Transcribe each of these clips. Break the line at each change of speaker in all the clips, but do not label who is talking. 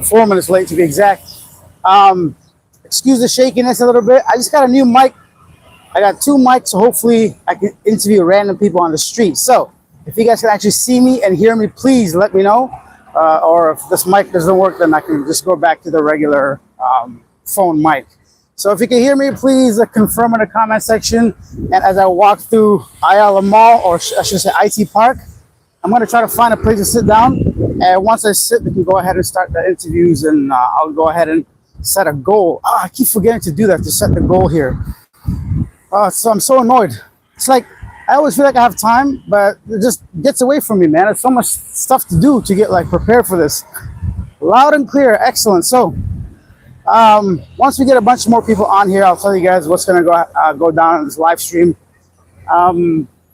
4 minutes late to be exact. Excuse the shakiness a little bit. I just got a new mic. I got two mics, so hopefully I can interview random people on the street. So if you guys can actually see me and hear me, please let me know. Or if this mic doesn't work, then I can just go back to the regular phone mic. So if you can hear me, please confirm in the comment section. And as I walk through Ayala Mall, or I should say IT Park, I'm going to try to find a place to sit down. And once I sit, we can go ahead and start the interviews, and I'll go ahead and set a goal. I keep forgetting to do that, to set the goal here. So I'm so annoyed. It's like, I always feel like I have time, but it just gets away from me, man. There's so much stuff to do to get like prepared for this. Loud and clear, excellent. So once we get a bunch more people on here, I'll tell you guys what's gonna go down in this live stream.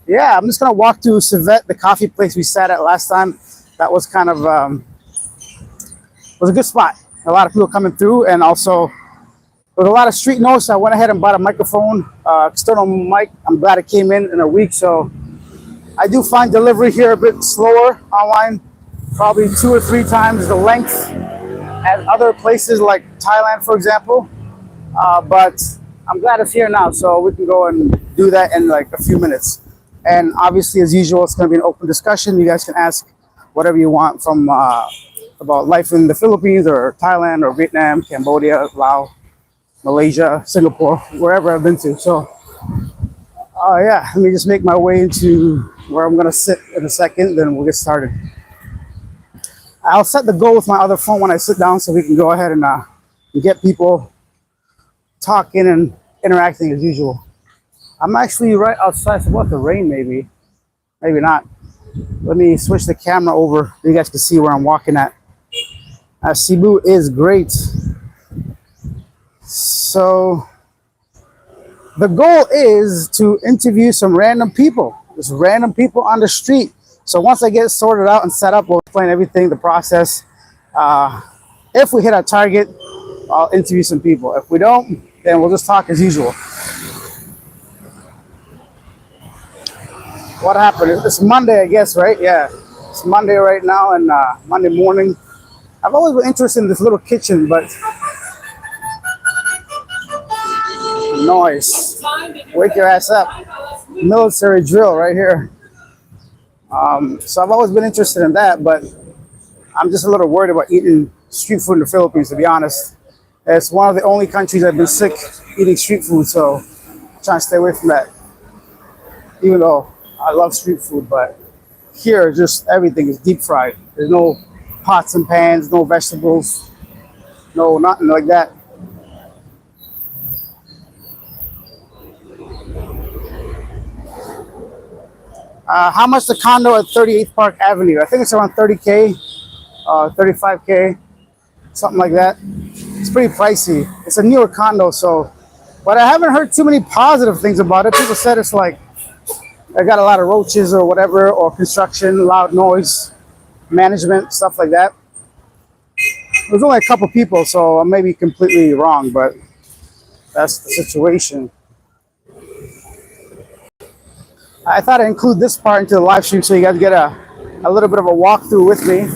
Yeah, I'm just gonna walk to Civet, the coffee place we sat at last time. That was kind of was a good spot. A lot of people coming through, and also with a lot of street noise, I went ahead and bought a microphone, external mic. I'm glad it came in a week. So I do find delivery here a bit slower online, probably 2 or 3 times the length as other places like Thailand, for example. But I'm glad it's here now, so we can go and do that in like a few minutes. And obviously, as usual, it's going to be an open discussion. You guys can ask whatever you want from about life in the Philippines or Thailand or Vietnam, Cambodia, Laos, Malaysia, Singapore, wherever I've been to. So yeah, let me just make my way into where I'm going to sit in a second, then we'll get started. I'll set the goal with my other phone when I sit down, so we can go ahead and get people talking and interacting as usual. I'm actually right outside. It's about to rain, maybe not. Let me switch the camera over so you guys can see where I'm walking at. Cebu is great. So the goal is to interview some random people, just random people on the street. So once I get sorted out and set up, we'll explain everything, the process. If we hit our target, I'll interview some people. If we don't, then we'll just talk as usual. What happened? It's Monday, I guess, right? Yeah, it's Monday right now, and Monday morning. I've always been interested in this little kitchen, but noise. Wake your ass up. Military drill right here. So I've always been interested in that, but I'm just a little worried about eating street food in the Philippines, to be honest. It's one of the only countries I've been sick eating street food, so I'm trying to stay away from that. Even though I love street food, but here just everything is deep fried. There's no pots and pans, no vegetables, no nothing like that. How much the condo at 38th Park Avenue? I think it's around 30K, 35K, something like that. It's pretty pricey. It's a newer condo, so, but I haven't heard too many positive things about it. People said it's like, I got a lot of roaches or whatever, or construction, loud noise, management, stuff like that. There's only a couple people, so I may be completely wrong, but that's the situation. I thought I'd include this part into the live stream so you guys get a little bit of a walkthrough with me.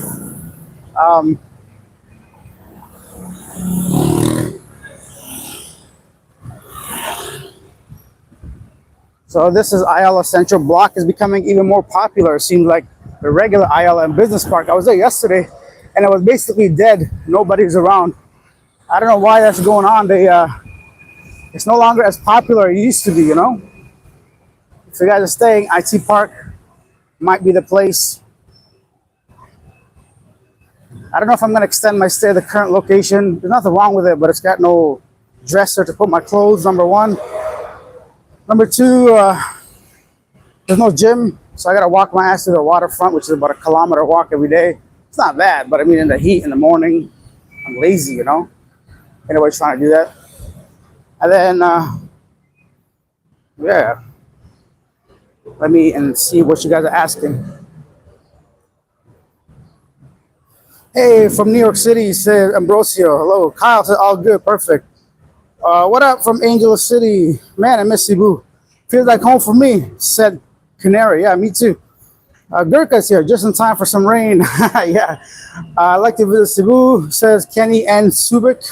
So this is Ayala Central Block is becoming even more popular. It seems like the regular Ayala and Business Park. I was there yesterday and it was basically dead. Nobody's around. I don't know why that's going on. It's no longer as popular as it used to be, you know? If you guys are staying, IT Park might be the place. I don't know if I'm going to extend my stay at the current location. There's nothing wrong with it, but it's got no dresser to put my clothes, number one. Number two, there's no gym, so I got to walk my ass to the waterfront, which is about a kilometer walk every day. It's not bad, but I mean, in the heat in the morning, I'm lazy, you know? Anybody's trying to do that. And then, yeah. Let me and see what you guys are asking. Hey, from New York City, said Ambrosio. Hello. Kyle said, all good, perfect. What up from Angel City? Man, I miss Cebu. Feels like home for me, said Culinary. Yeah, me too. Gurkha's here just in time for some rain. Yeah. I'd like to visit Cebu, says Kenny and Subic.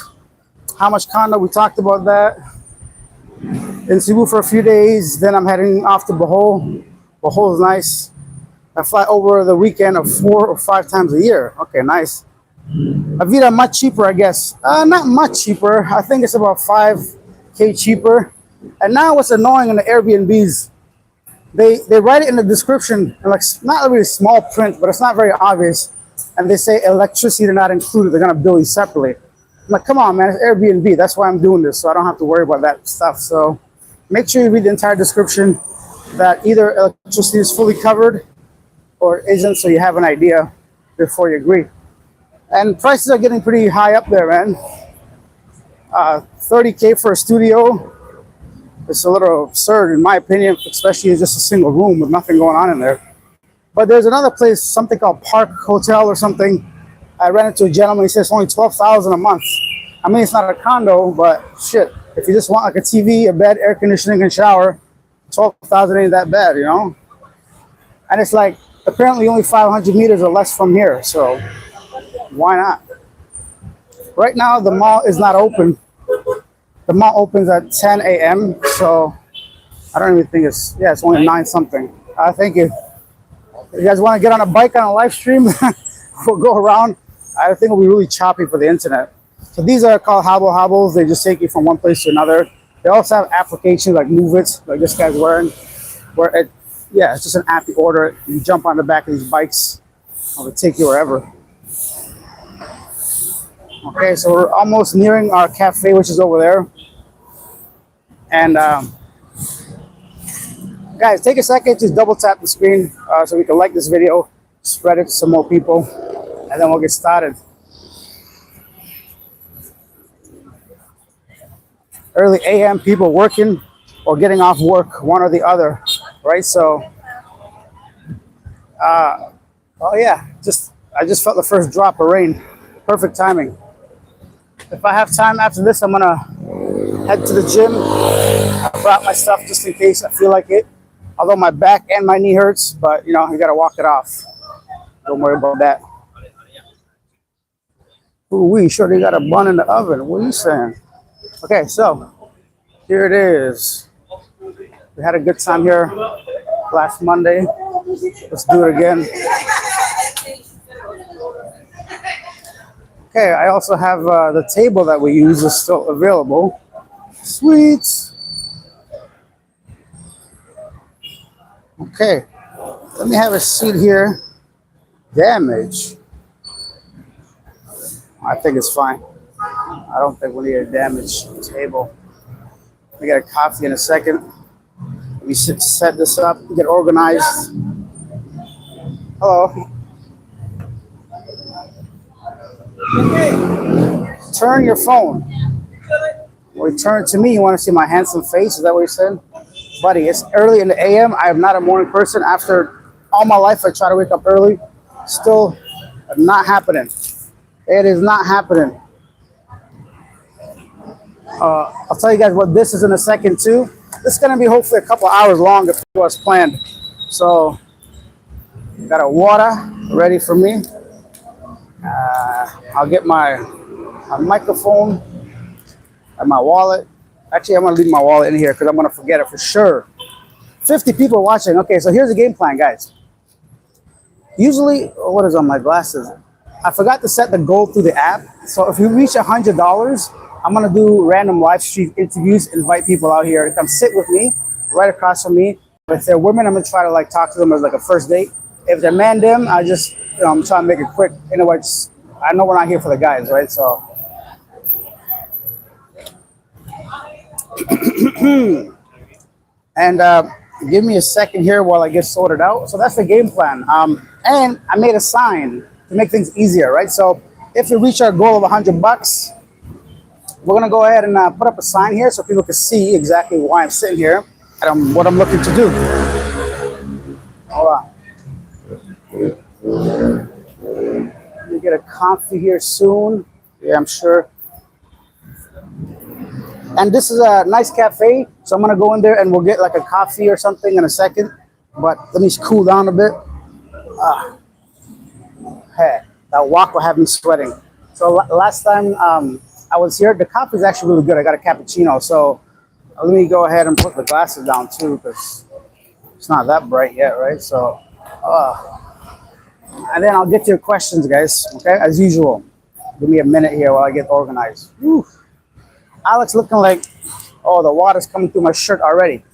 How much condo? We talked about that. In Cebu for a few days, then I'm heading off to Bohol. Bohol is nice. I fly over the weekend of 4 or 5 times a year. Okay, nice. Avida much cheaper, I guess. Not much cheaper. I think it's about 5K cheaper. And now what's annoying in the Airbnbs, they write it in the description, and like not really small print, but it's not very obvious. And they say electricity not included. They're gonna bill you separately. I'm like, come on, man, it's Airbnb. That's why I'm doing this, so I don't have to worry about that stuff. So make sure you read the entire description, that either electricity is fully covered or isn't, so you have an idea before you agree. And prices are getting pretty high up there, man. 30K for a studio. It's a little absurd in my opinion, especially in just a single room with nothing going on in there. But there's another place, something called Park Hotel or something. I ran into a gentleman, he says it's only 12,000 a month. I mean, it's not a condo, but shit, if you just want like a TV, a bed, air conditioning, and shower, 12,000 ain't that bad, you know? And it's like, apparently only 500 meters or less from here, so why not? Right now, the mall is not open. The mall opens at 10 a.m., so I don't even think it's, yeah, it's only 9 something. I think if you guys want to get on a bike on a live stream, we'll go around. I think it'll be really choppy for the internet. So these are called hobble hobbles. They just take you from one place to another. They also have applications like Move It, like this guy's wearing, where it, yeah, it's just an app. You order it, you jump on the back of these bikes, it'll take you wherever. Okay, so we're almost nearing our cafe, which is over there. And guys, take a second, just double tap the screen so we can like this video, spread it to some more people, and then we'll get started. Early AM, people working or getting off work, one or the other, right? So, oh yeah, I just felt the first drop of rain. Perfect timing. If I have time after this, I'm gonna head to the gym. I brought my stuff just in case I feel like it. Although my back and my knee hurts, but you know, you gotta walk it off. Don't worry about that. Ooh, we sure they got a bun in the oven. What are you saying? Okay, so here it is. We had a good time here last Monday. Let's do it again. Okay, I also have the table that we use is still available. Sweet. Okay, let me have a seat here. Damage. I think it's fine. I don't think we need a damaged table. We get a coffee in a second. We set this up, get organized. Hello. Turn your phone. Well, you turn to me. You want to see my handsome face? Is that what you said? Buddy, it's early in the AM. I am not a morning person. After all my life, I try to wake up early. Still not happening. It is not happening. I'll tell you guys what this is in a second too. This is going to be hopefully a couple hours longer than was planned. So, got a water ready for me. I'll get my microphone and my wallet. Actually, I'm going to leave my wallet in here because I'm going to forget it for sure. 50 people watching. Okay, so here's the game plan, guys. Usually, what is on my glasses? I forgot to set the goal through the app. So if you reach $100, I'm going to do random live stream interviews, invite people out here to come sit with me, right across from me. If they're women, I'm going to try to like talk to them as like a first date. If they're man, them, I just, you know, I'm trying to make it quick. In other words, I know we're not here for the guys, right? So. And give me a second here while I get sorted out. So that's the game plan. And I made a sign to make things easier, right? So if we reach our goal of $100, we're gonna go ahead and put up a sign here so people can see exactly why I'm sitting here and what I'm looking to do. Hold on. You get a coffee here soon. Yeah, I'm sure. And this is a nice cafe, so I'm gonna go in there and we'll get like a coffee or something in a second. But let me cool down a bit. Ah, hey, that walk will have me sweating. So last time I was here, the coffee is actually really good. I got a cappuccino. So let me go ahead and put the glasses down too, because it's not that bright yet, right? So, uh, and then I'll get to your questions, guys. Okay, as usual. Give me a minute here while I get organized. Whew. Alex looking like, oh, the water's coming through my shirt already.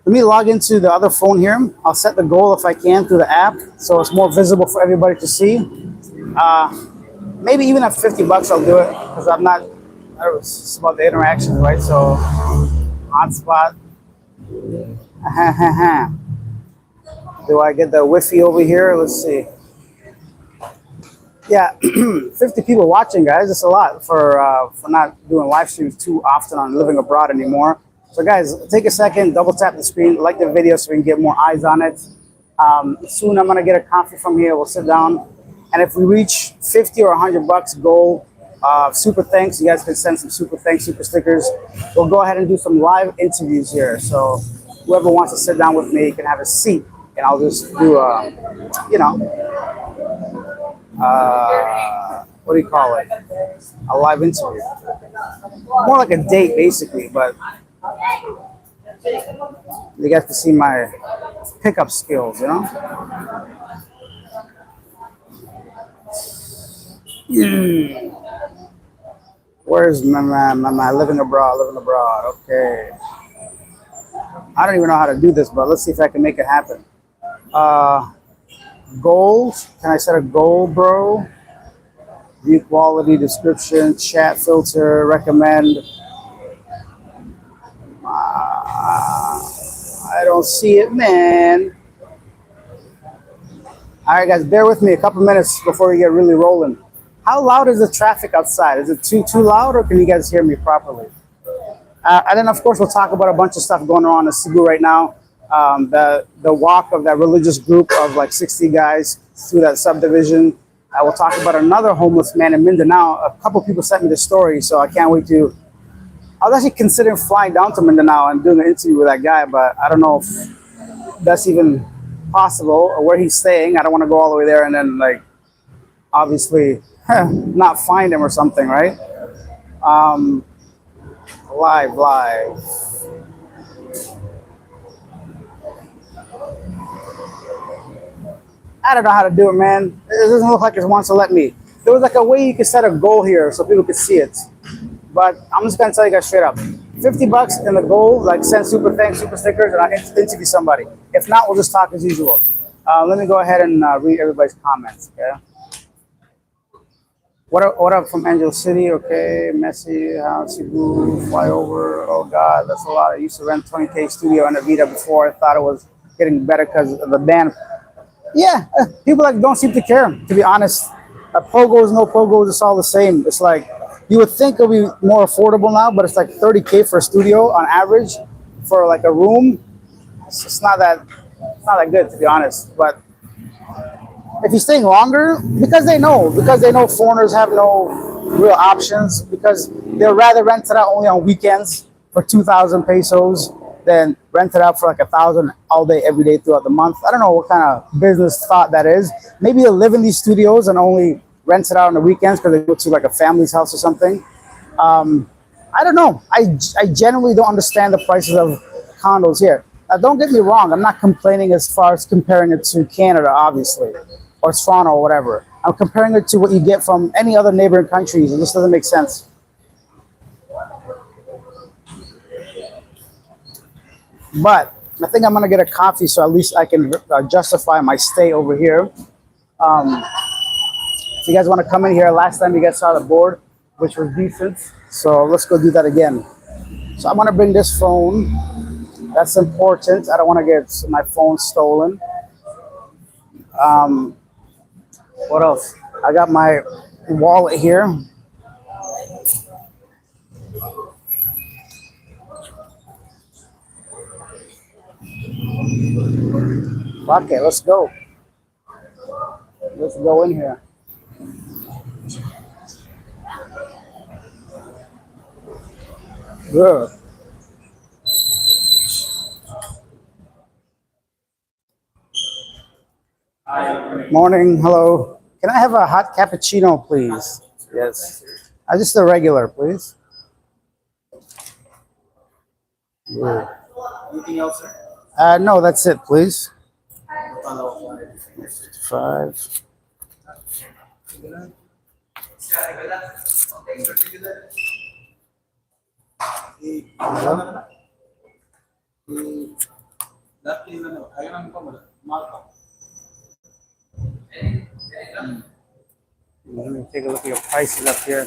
Let me log into the other phone here. I'll set the goal if I can through the app, so it's more visible for everybody to see. Uh, Maybe even at 50 bucks, I'll do it because I'm not. It's about the interactions, right? So, hotspot. Do I get the Wi-Fi over here? Let's see. Yeah, 50 people watching, guys. It's a lot for not doing live streams too often on Living Abroad anymore. So, guys, take a second, double tap the screen, like the video so we can get more eyes on it. Soon I'm gonna get a coffee from here. We'll sit down, and if we reach 50 or 100 bucks goal, super thanks. You guys can send some super thanks, super stickers. We'll go ahead and do some live interviews here. So, whoever wants to sit down with me can have a seat, and I'll just do you know. What do you call it? A live interview. More like a date, basically, but you guys can see my pickup skills, you know? Where's my living abroad, living abroad? Okay. I don't even know how to do this, but let's see if I can make it happen. Uh, Goals. Can I set a goal, bro? View quality, description, chat filter, recommend. I don't see it, man. All right, guys, bear with me a couple minutes before we get really rolling. How loud is the traffic outside? Is it too loud, or can you guys hear me properly? And then, of course, we'll talk about a bunch of stuff going on in Cebu right now. The walk of that religious group of like 60 guys through that subdivision. I will talk about another homeless man in Mindanao. A couple people sent me the story, so I can't wait to. I was actually considering flying down to Mindanao and doing an interview with that guy, but I don't know if that's even possible or where he's staying. I don't want to go all the way there and then, like, obviously not find him or something, right? Um, live. I don't know how to do it, man. It doesn't look like it wants to let me. There was like a way you could set a goal here so people could see it. But I'm just gonna tell you guys straight up. 50 bucks in the goal, like send super thanks, super stickers, and I'll interview somebody. If not, we'll just talk as usual. Let me go ahead and read everybody's comments, okay? What up from Angel City? Okay, Messi, Cebu, flyover. Oh God, that's a lot. I used to rent 20K studio in Avita before. I thought it was getting better because of the band. Yeah, people like don't seem to care. To be honest, pogos, no pogos, it's all the same. It's like you would think it'll be more affordable now, but it's like 30K for a studio on average for like a room. It's not that good, to be honest. But if you're staying longer, because they know foreigners have no real options, because they'll rather rent it out only on weekends for 2,000 pesos than rent it out for like 1,000 all day, every day throughout the month. I don't know what kind of business thought that is. Maybe they'll live in these studios and only rent it out on the weekends because they go to like a family's house or something. I don't know. I genuinely don't understand the prices of condos here. Now, don't get me wrong. I'm not complaining as far as comparing it to Canada, obviously, or Toronto or whatever. I'm comparing it to what you get from any other neighboring countries. It just doesn't make sense. But I think I'm gonna get a coffee so at least I can justify my stay over here. If you guys want to come in here, last time you guys saw the board, which was decent. So let's go do that again. So I'm gonna bring this phone. That's important. I don't want to get my phone stolen. What else? I got my wallet here. Okay, let's go. Let's go in here. Good. Morning. Hello. Can I have a hot cappuccino, please? Yes. Just a regular, please. Yeah.
Anything else, sir?
No, that's it, please. Five. Let me take a look at your prices up here.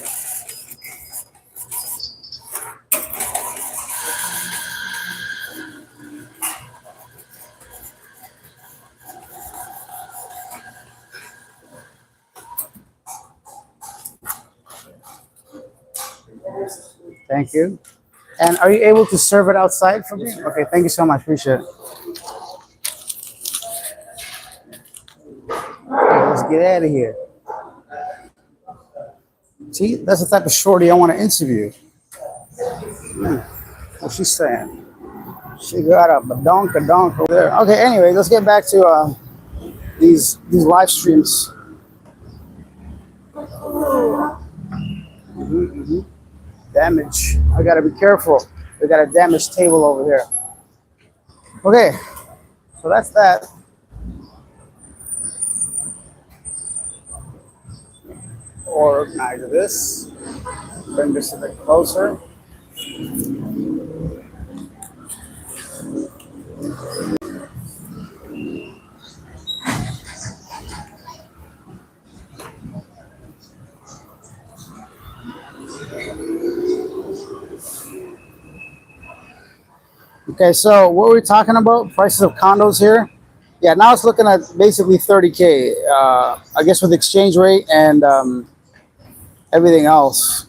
Thank you. And are you able to serve it outside for me? Okay, thank you so much. Appreciate it. Okay, let's get out of here. See, that's the type of shorty I want to interview. What's she saying? She got a donk over there. Okay, anyway, let's get back to these live streams. Damage. I gotta be careful. We got a damaged table over here. Okay, so that's that. Organize this. Bring this a bit closer. Okay, so what were we talking about? Prices of condos here? Yeah, now it's looking at basically 30K. I guess with exchange rate and everything else.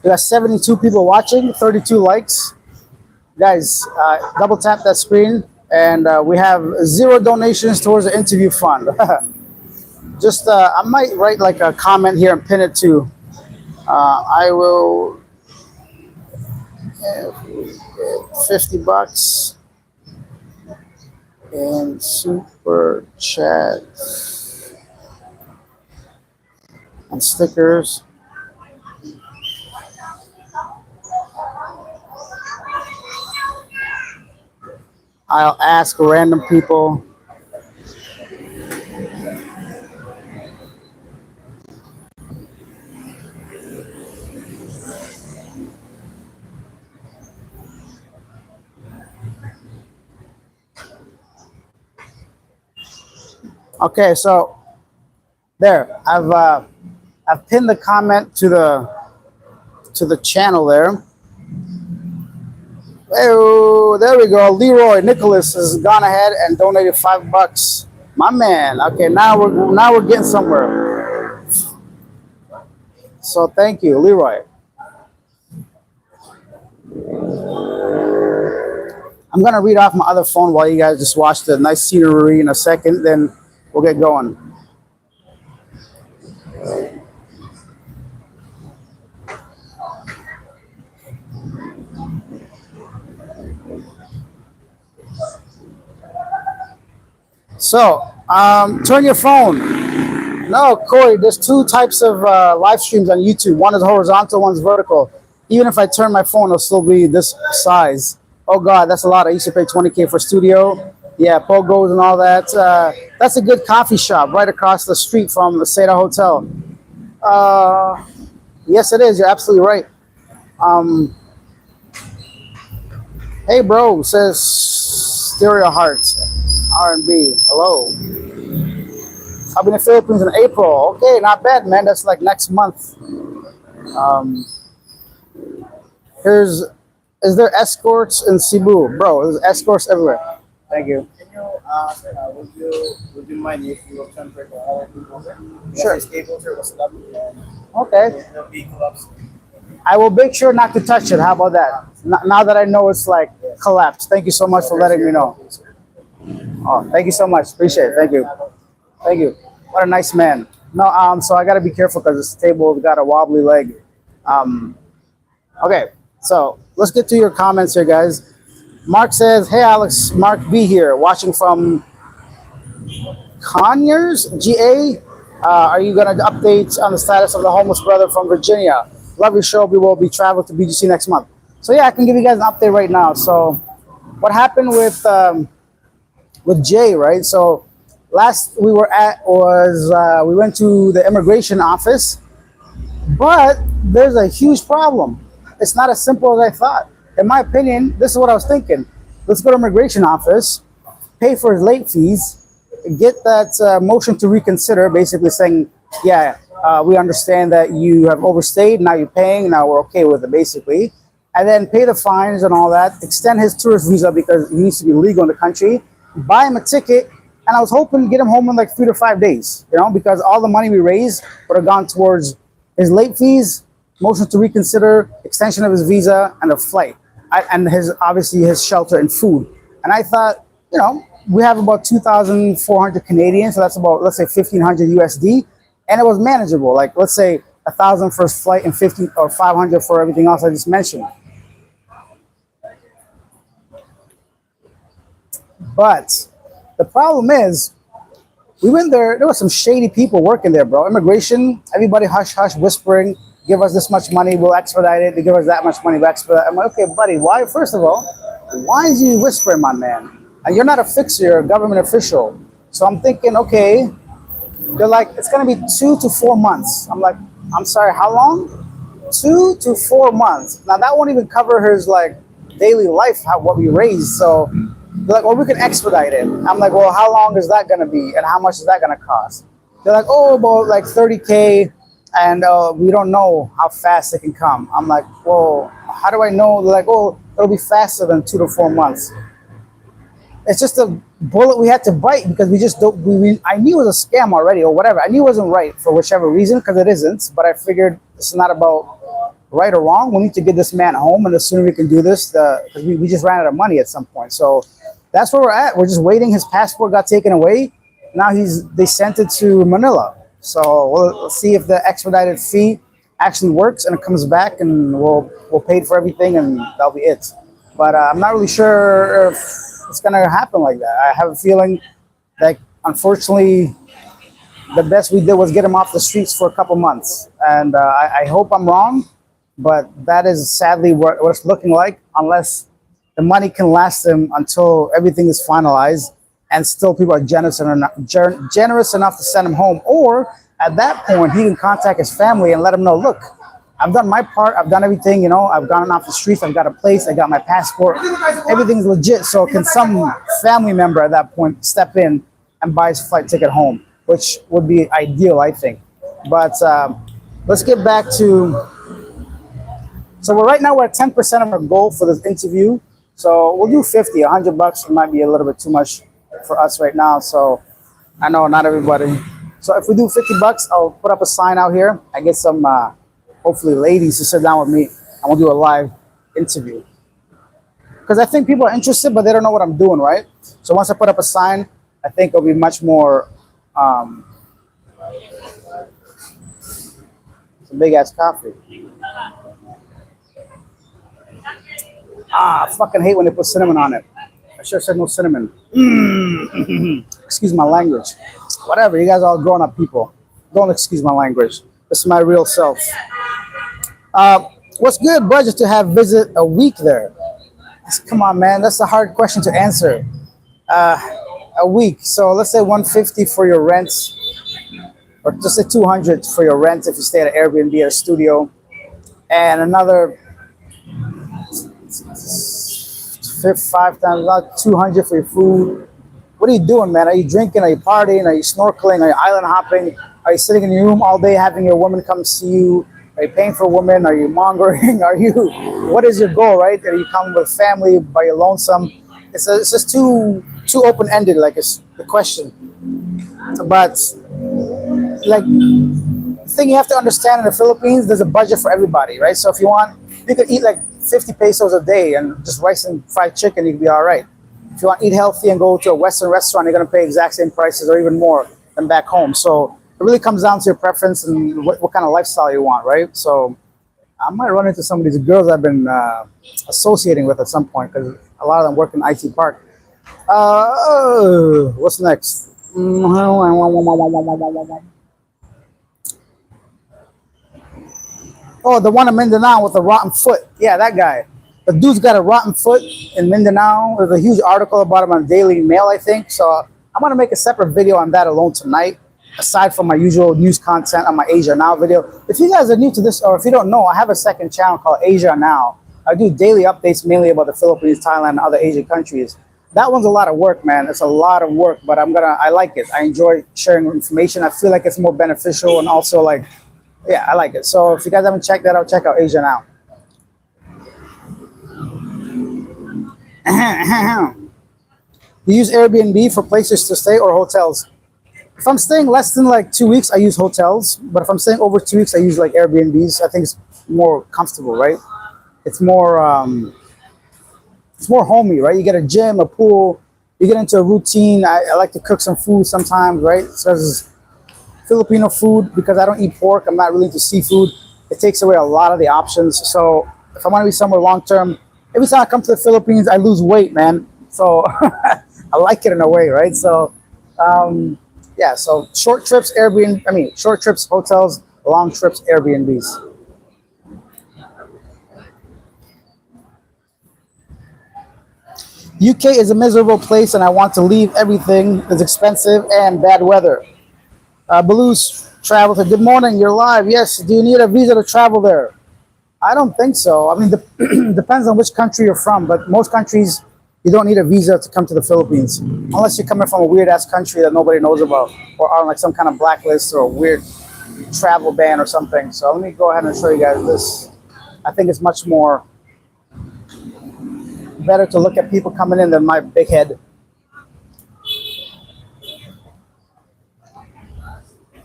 We got 72 people watching, 32 likes. Guys, double tap that screen, and we have 0 donations towards the interview fund. Just, I might write like a comment here and pin it to. I will. 50 bucks in super chat and stickers. I'll ask random people. Okay, so there, I've pinned the comment to the channel there. Oh, there we go. Leroy Nicholas has gone ahead and donated $5. My man. Okay, now we're getting somewhere. So thank you, Leroy. I'm gonna read off my other phone while you guys just watch the nice scenery in a second, then we'll get going. So, turn your phone. No, Corey, there's 2 types of live streams on YouTube. One is horizontal, one's vertical. Even if I turn my phone, it'll still be this size. Oh God, that's a lot. I used to pay 20K for studio. Yeah, pogos and all that. That's a good coffee shop right across the street from the Seda Hotel. Yes, it is. You're absolutely right. Hey, bro, says Stereo Hearts, R&B. Hello. I'll be in the Philippines in April. Okay, not bad, man. That's like next month. Is there escorts in Cebu? Bro, there's escorts everywhere. Thank you.
Can you, sir, would you mind if you will transfer to our people, sir?
Sure.
This cable, sir, was up.
Okay.
The vehicle collapsed.
I will make sure not to touch it. How about that? Now that I know it's like collapsed. Thank you so much for letting me know. Oh, thank you so much. Appreciate it. Thank you. Thank you. What a nice man. No, so I got to be careful because this table got a wobbly leg. Okay, so let's get to your comments here, guys. Mark says, "Hey Alex, Mark B here, watching from Conyers, GA. Are you gonna update on the status of the homeless brother from Virginia? Love your show. We will be traveling to BGC next month." So yeah, I can give you guys an update right now. So what happened with Jay, right? So last we were at was we went to the immigration office, but there's a huge problem. It's not as simple as I thought. In my opinion, this is what I was thinking. Let's go to immigration office, pay for his late fees, get that motion to reconsider, basically saying, yeah, we understand that you have overstayed, now you're paying, now we're okay with it, basically. And then pay the fines and all that, extend his tourist visa because he needs to be legal in the country, buy him a ticket, and I was hoping to get him home in like 3 to 5 days, because all the money we raised would have gone towards his late fees, motion to reconsider, extension of his visa, and a flight, and obviously his shelter and food. And I thought, we have about 2,400 Canadian, so that's about, let's say, 1,500 USD, and it was manageable. Like, let's say 1,000 for his flight and 15 or 500 for everything else I just mentioned. But the problem is, we went there. There were some shady people working there, bro. Immigration, everybody hush hush, whispering, "Give us this much money, we'll expedite it. They give us that much money, we'll expedite it." I'm like, okay, buddy, why? First of all, why is you whispering, my man? And you're not a fixer, you're a government official. So I'm thinking, okay, they're like, it's gonna be 2 to 4 months. I'm like, I'm sorry, how long? 2 to 4 months. Now that won't even cover his like daily life, what we raised. So they're like, well, we can expedite it. I'm like, well, how long is that gonna be, and how much is that gonna cost? They're like, oh, about like 30K, and we don't know how fast it can come. I'm like, well, how do I know? They're like, oh, it'll be faster than 2 to 4 months. It's just a bullet we had to bite because we just don't. I knew it was a scam already or whatever. I knew it wasn't right for whichever reason, because it isn't. But I figured it's not about right or wrong. We need to get this man home, and the sooner we can do this, because we just ran out of money at some point. So that's where we're at. We're just waiting. His passport got taken away. Now they sent it to Manila. So we'll see if the expedited fee actually works and it comes back, and we'll pay for everything, and that'll be it. But I'm not really sure if it's gonna happen like that. I have a feeling that, unfortunately, the best we did was get him off the streets for a couple months, and I hope I'm wrong, but that is sadly what it's looking like, unless the money can last him until everything is finalized and still people are generous enough to send him home. Or at that point, he can contact his family and let them know, look, I've done my part. I've done everything, I've gone off the streets. I've got a place. I got my passport. Everything's legit. So can some family member at that point step in and buy his flight ticket home, which would be ideal, I think. But let's get back to, so right now we're at 10% of our goal for this interview. So we'll do 50, $100 might be a little bit too much for us right now. So I know not everybody. So if we do $50, I'll put up a sign out here. I get some, hopefully ladies to sit down with me, and we'll do a live interview. Because I think people are interested, but they don't know what I'm doing, right? So once I put up a sign, I think it'll be much more, it's a big ass coffee. I fucking hate when they put cinnamon on it. I should have said no cinnamon. Excuse my language. Whatever, you guys are all grown up people. Don't excuse my language. This is my real self. What's good, bro, just to have visit a week there? Come on, man, that's a hard question to answer. A week, so let's say 150 for your rent, or just say 200 for your rent if you stay at an Airbnb or a studio, and another 5 times about 200 for your food. What are you doing, man? Are you drinking? Are you partying? Are you snorkeling? Are you island hopping? Are you sitting in your room all day having your woman come see you? Are you paying for a woman? Are you mongering? What is your goal, right? Are you coming with family? By your lonesome? It's just too open-ended, like it's the question. But like, the thing you have to understand in the Philippines, there's a budget for everybody, right? So if you want, you could eat like 50 pesos a day and just rice and fried chicken, you can be all right. If you want to eat healthy and go to a Western restaurant, you're going to pay exact same prices or even more than back home. So it really comes down to your preference and what kind of lifestyle you want, right? So I might run into some of these girls I've been associating with at some point because a lot of them work in IT Park. What's next? Oh, the one in Mindanao with the rotten foot. Yeah, that guy. The dude's got a rotten foot in Mindanao. There's a huge article about him on Daily Mail, I think. So I'm going to make a separate video on that alone tonight, aside from my usual news content on my Asia Now video. If you guys are new to this, or if you don't know, I have a second channel called Asia Now. I do daily updates mainly about the Philippines, Thailand, and other Asian countries. That one's a lot of work, man. It's a lot of work, but I like it. I enjoy sharing information. I feel like it's more beneficial and also like, yeah, I like it. So if you guys haven't checked that out, check out Asia Now. You use Airbnb for places to stay or hotels? If I'm staying less than like 2 weeks, I use hotels. But if I'm staying over 2 weeks, I use like Airbnbs. I think it's more comfortable, right? It's more homey, right? You get a gym, a pool, you get into a routine. I like to cook some food sometimes, right? So there's Filipino food, because I don't eat pork, I'm not really into seafood. It takes away a lot of the options. So if I want to be somewhere long term, every time I come to the Philippines, I lose weight, man. So I like it in a way, right? So yeah, so short trips, short trips, hotels, long trips, Airbnbs. UK is a miserable place and I want to leave. Everything is expensive and bad weather. Blues travel to, good morning, you're live. Yes, do you need a visa to travel there? I don't think so. I mean, depends on which country you're from, but most countries, you don't need a visa to come to the Philippines, unless you're coming from a weird-ass country that nobody knows about, or on like some kind of blacklist or a weird travel ban or something. So let me go ahead and show you guys this. I think it's much more better to look at people coming in than my big head.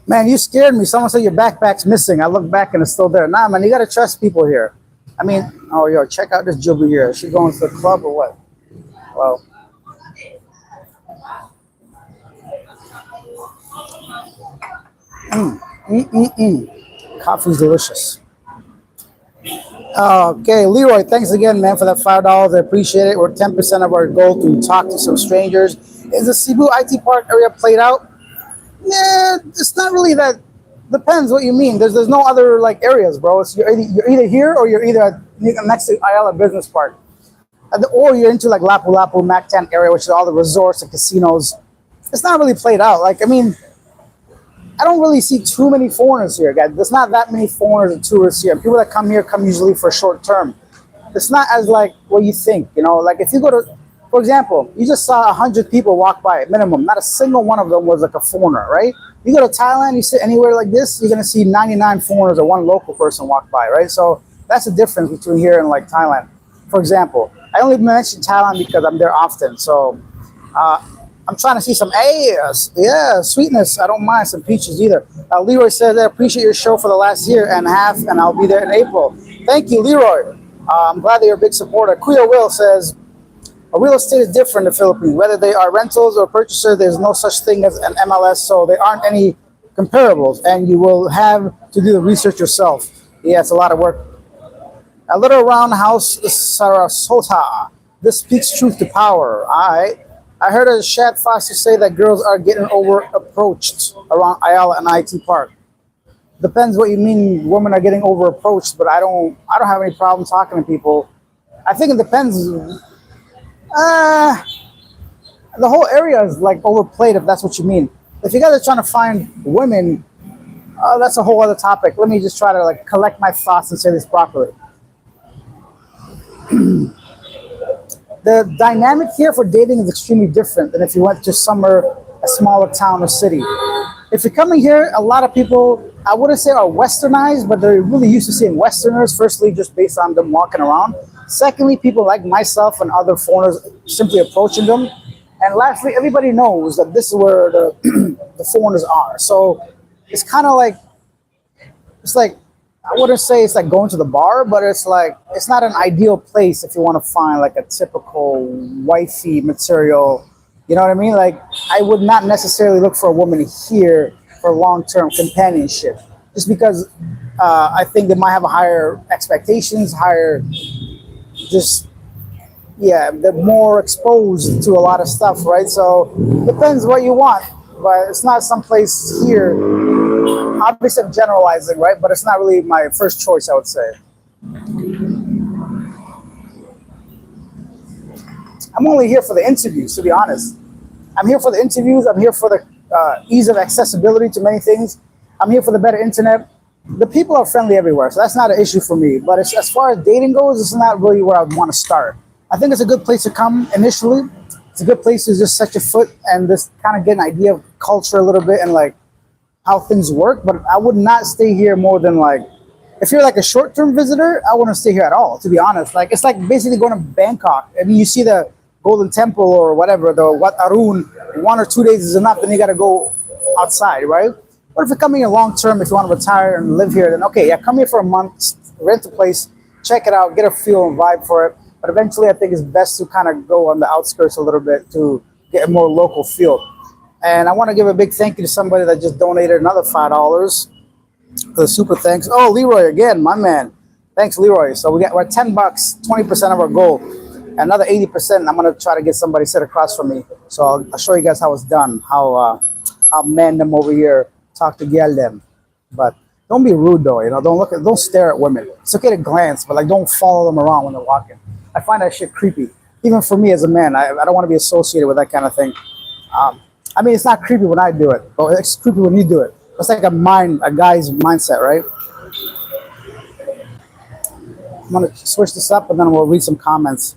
Man, you scared me. Someone said your backpack's missing. I look back and it's still there. Nah, man, you gotta trust people here. I mean, oh, yo, check out this Jubu here. Is she going to the club or what? Well, coffee's delicious. Okay, Leroy, thanks again, man, for that $5. I appreciate it. We're 10% of our goal to talk to some strangers. Is the Cebu IT Park area played out? Yeah, it's not really that. Depends what you mean. There's no other like areas, bro. It's, you're either here or you're either next to Ayala Business Park, or you're into like Lapu-Lapu, Mactan area, which is all the resorts and casinos. It's not really played out. Like, I mean, I don't really see too many foreigners here, guys. There's not that many foreigners and tourists here. People that come here come usually for short term. It's not as like what you think, you know. Like if you go to, for example, you just saw 100 people walk by at minimum. Not a single one of them was like a foreigner, right? You go to Thailand, you sit anywhere like this, you're gonna see 99 foreigners or one local person walk by, right? So that's the difference between here and like Thailand. For example, I only mention Thailand because I'm there often. So I'm trying to see some, yeah, sweetness. I don't mind some peaches either. Leroy says, I appreciate your show for the last year and a half, and I'll be there in April. Thank you, Leroy. I'm glad that you're a big supporter. Kuya Will says, real estate is different in the Philippines. Whether they are rentals or purchasers, there's no such thing as an MLS, so there aren't any comparables, and you will have to do the research yourself. Yeah, it's a lot of work. A little roundhouse, Sarasota. This speaks truth to power. All right. I heard a Shad Foster say that girls are getting over approached around Ayala and IT Park. Depends what you mean. Women are getting over approached, but I don't have any problem talking to people. I think it depends. The whole area is like overplayed, if that's what you mean. If you guys are trying to find women, that's a whole other topic. Let me just try to like collect my thoughts and say this properly. The dynamic here for dating is extremely different than if you went to somewhere, a smaller town or city. If you're coming here, a lot of people, I wouldn't say are westernized, but they're really used to seeing Westerners, firstly, just based on them walking around. Secondly, people like myself and other foreigners simply approaching them. And lastly, everybody knows that this is where the foreigners are. So it's kind of like, it's like, I wouldn't say it's like going to the bar, but it's like, it's not an ideal place if you want to find like a typical wifey material. You know what I mean? Like, I would not necessarily look for a woman here for long-term companionship, just because I think they might have a higher expectations, higher just yeah, they're more exposed to a lot of stuff, right? So depends what you want, but it's not someplace here. Obviously, I'm generalizing, right? But it's not really my first choice, I would say. I'm only here for the interviews, to be honest. I'm here for the interviews. I'm here for the ease of accessibility to many things. I'm here for the better internet. The people are friendly everywhere, so that's not an issue for me. But as far as dating goes, it's not really where I would want to start. I think it's a good place to come initially. It's a good place to just set your foot and just kind of get an idea of culture a little bit and like how things work. But I would not stay here more than like, if you're like a short-term visitor, I wouldn't stay here at all, to be honest. Like it's like basically going to Bangkok. I mean, you see the Golden Temple or whatever, the Wat Arun, 1 or 2 days is enough, then you got to go outside, right? But if you're coming here long term, if you want to retire and live here, then okay, yeah, come here for a month, rent a place, check it out, get a feel and vibe for it. But eventually, I think it's best to kind of go on the outskirts a little bit to get a more local feel. And I want to give a big thank you to somebody that just donated another $5 for the super thanks. Oh, Leroy again, my man. Thanks, Leroy. So we're at $10, 20% of our goal. Another 80%, I'm gonna try to get somebody sit across from me. So I'll show you guys how it's done. How man them over here talk to girl them. But don't be rude though. Don't stare at women. It's okay to glance, but like don't follow them around when they're walking. I find that shit creepy. Even for me as a man, I don't want to be associated with that kind of thing. I mean, it's not creepy when I do it, but it's creepy when you do it. It's like a guy's mindset, right? I'm gonna switch this up and then we'll read some comments.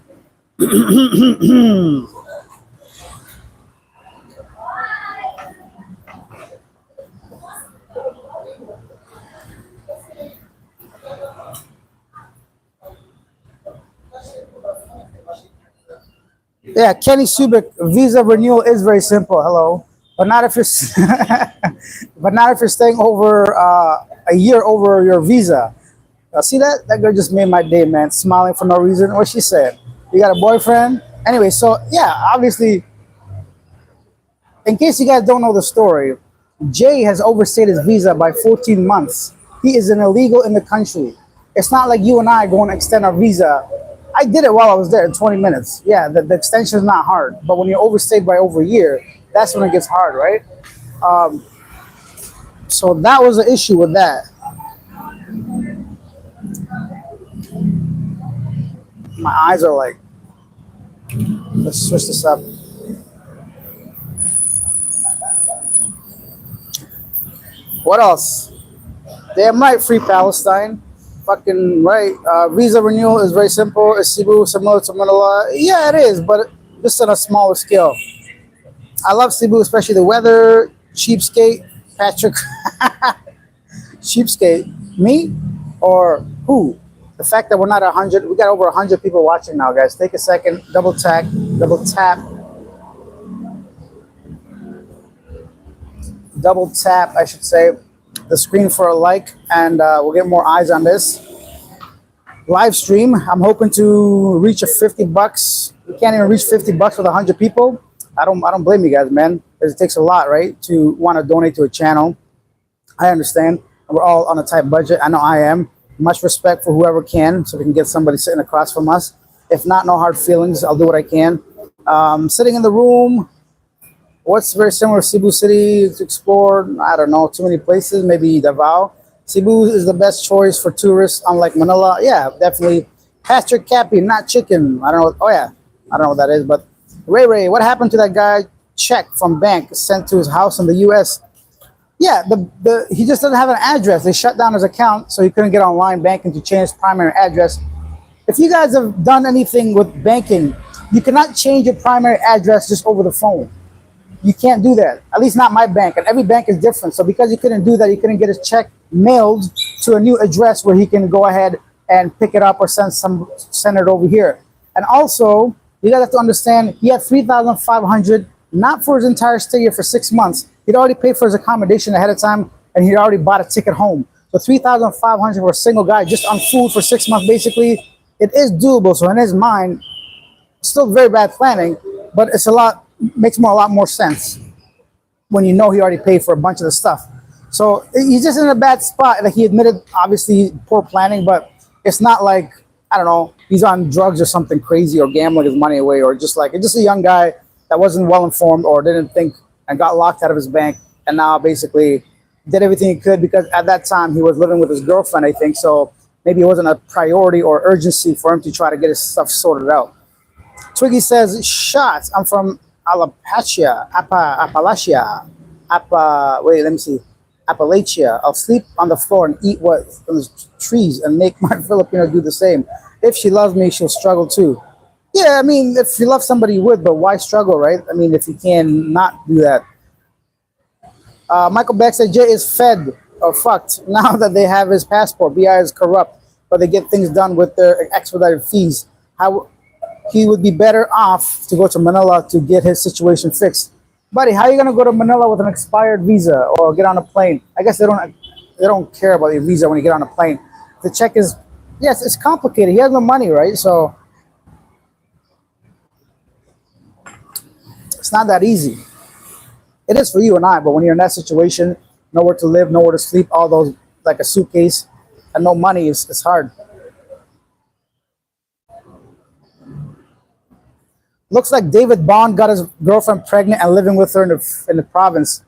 Yeah, Kenny Subik, visa renewal is very simple. Hello, but not if you're, but not if you're staying over a year over your visa. See that? That girl just made my day, man. Smiling for no reason. What she said? You got a boyfriend? Anyway, so yeah, obviously, in case you guys don't know the story, Jay has overstayed his visa by 14 months. He is an illegal in the country. It's not like you and I going to extend our visa. I did it while I was there in 20 minutes. Yeah, the extension is not hard. But when you're overstayed by over a year, that's when it gets hard, right? So that was the issue with that. My eyes are like, let's switch this up. What else? Damn right, free Palestine. Fucking right. Visa renewal is very simple. Is Cebu similar to Manila? Yeah, it is, but just on a smaller scale. I love Cebu, especially the weather. Cheapskate, Patrick. Cheapskate. Me or who? The fact that we're not 100, we got over 100 people watching now, guys. Take a second, double tap, double tap, I should say, the screen for a like, and we'll get more eyes on this live stream. I'm hoping to reach a $50. We can't even reach $50 with 100 people. I don't blame you guys, man. Because it takes a lot, right, to want to donate to a channel. I understand. We're all on a tight budget. I know I am. Much respect for whoever can, so we can get somebody sitting across from us. If not, no hard feelings. I'll do what I can. Sitting in the room. What's very similar to Cebu City to explore? I don't know. Too many places. Maybe Davao. Cebu is the best choice for tourists, unlike Manila. Yeah, definitely. Patrick Cappy, not chicken. I don't know. Oh yeah, I don't know what that is. But Ray, what happened to that guy? Check from bank sent to his house in the U.S. Yeah, he just doesn't have an address. They shut down his account, so he couldn't get online banking to change his primary address. If you guys have done anything with banking, you cannot change your primary address just over the phone. You can't do that. At least not my bank. And every bank is different. So because he couldn't do that, he couldn't get his check mailed to a new address where he can go ahead and pick it up or send it over here. And also, you guys have to understand, he had $3,500, not for his entire stay here for 6 months. He'd already paid for his accommodation ahead of time, and he'd already bought a ticket home. So $3,500 for a single guy just on food for 6 months, basically, it is doable. So in his mind, still very bad planning, but it's makes a lot more sense when you know he already paid for a bunch of the stuff. So he's just in a bad spot. Like he admitted, obviously poor planning, but it's not like I don't know he's on drugs or something crazy or gambling his money away or just like it's just a young guy that wasn't well informed or didn't think and got locked out of his bank and now basically did everything he could because at that time he was living with his girlfriend, I think. So maybe it wasn't a priority or urgency for him to try to get his stuff sorted out. Twiggy says, shots. I'm from Appalachia. Wait, let me see. Appalachia. I'll sleep on the floor and eat what from the trees and make my Filipino do the same. If she loves me, she'll struggle too. Yeah, I mean, if you love somebody, you would, but why struggle, right? I mean, if you can not do that. Michael Beck said Jay is fed or fucked now that they have his passport. BI is corrupt, but they get things done with their expedited fees. How he would be better off to go to Manila to get his situation fixed. Buddy, how are you gonna go to Manila with an expired visa or get on a plane? I guess they don't care about your visa when you get on a plane. The check is yes, it's complicated. He has no money, right? So it's not that easy. It is for you and I, but when you're in that situation, nowhere to live, nowhere to sleep, all those like a suitcase and no money is it's hard. Looks like David Bond got his girlfriend pregnant and living with her in the province.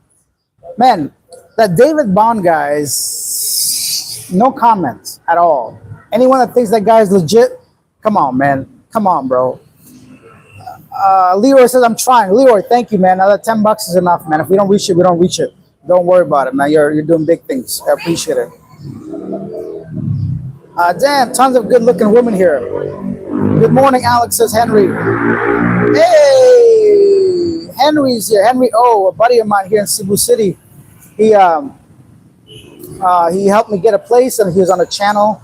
Man, that David Bond guy is no comments at all. Anyone that thinks that guy is legit, come on, man. Come on, bro. Leroy says, I'm trying. Leroy, thank you, man. Another $10 is enough, man. If we don't reach it, we don't reach it. Don't worry about it, man. You're doing big things. I appreciate it. Damn, tons of good-looking women here. Good morning, Alex, says Henry. Hey, Henry's here. Henry O, a buddy of mine here in Cebu City. He helped me get a place, and he was on the channel.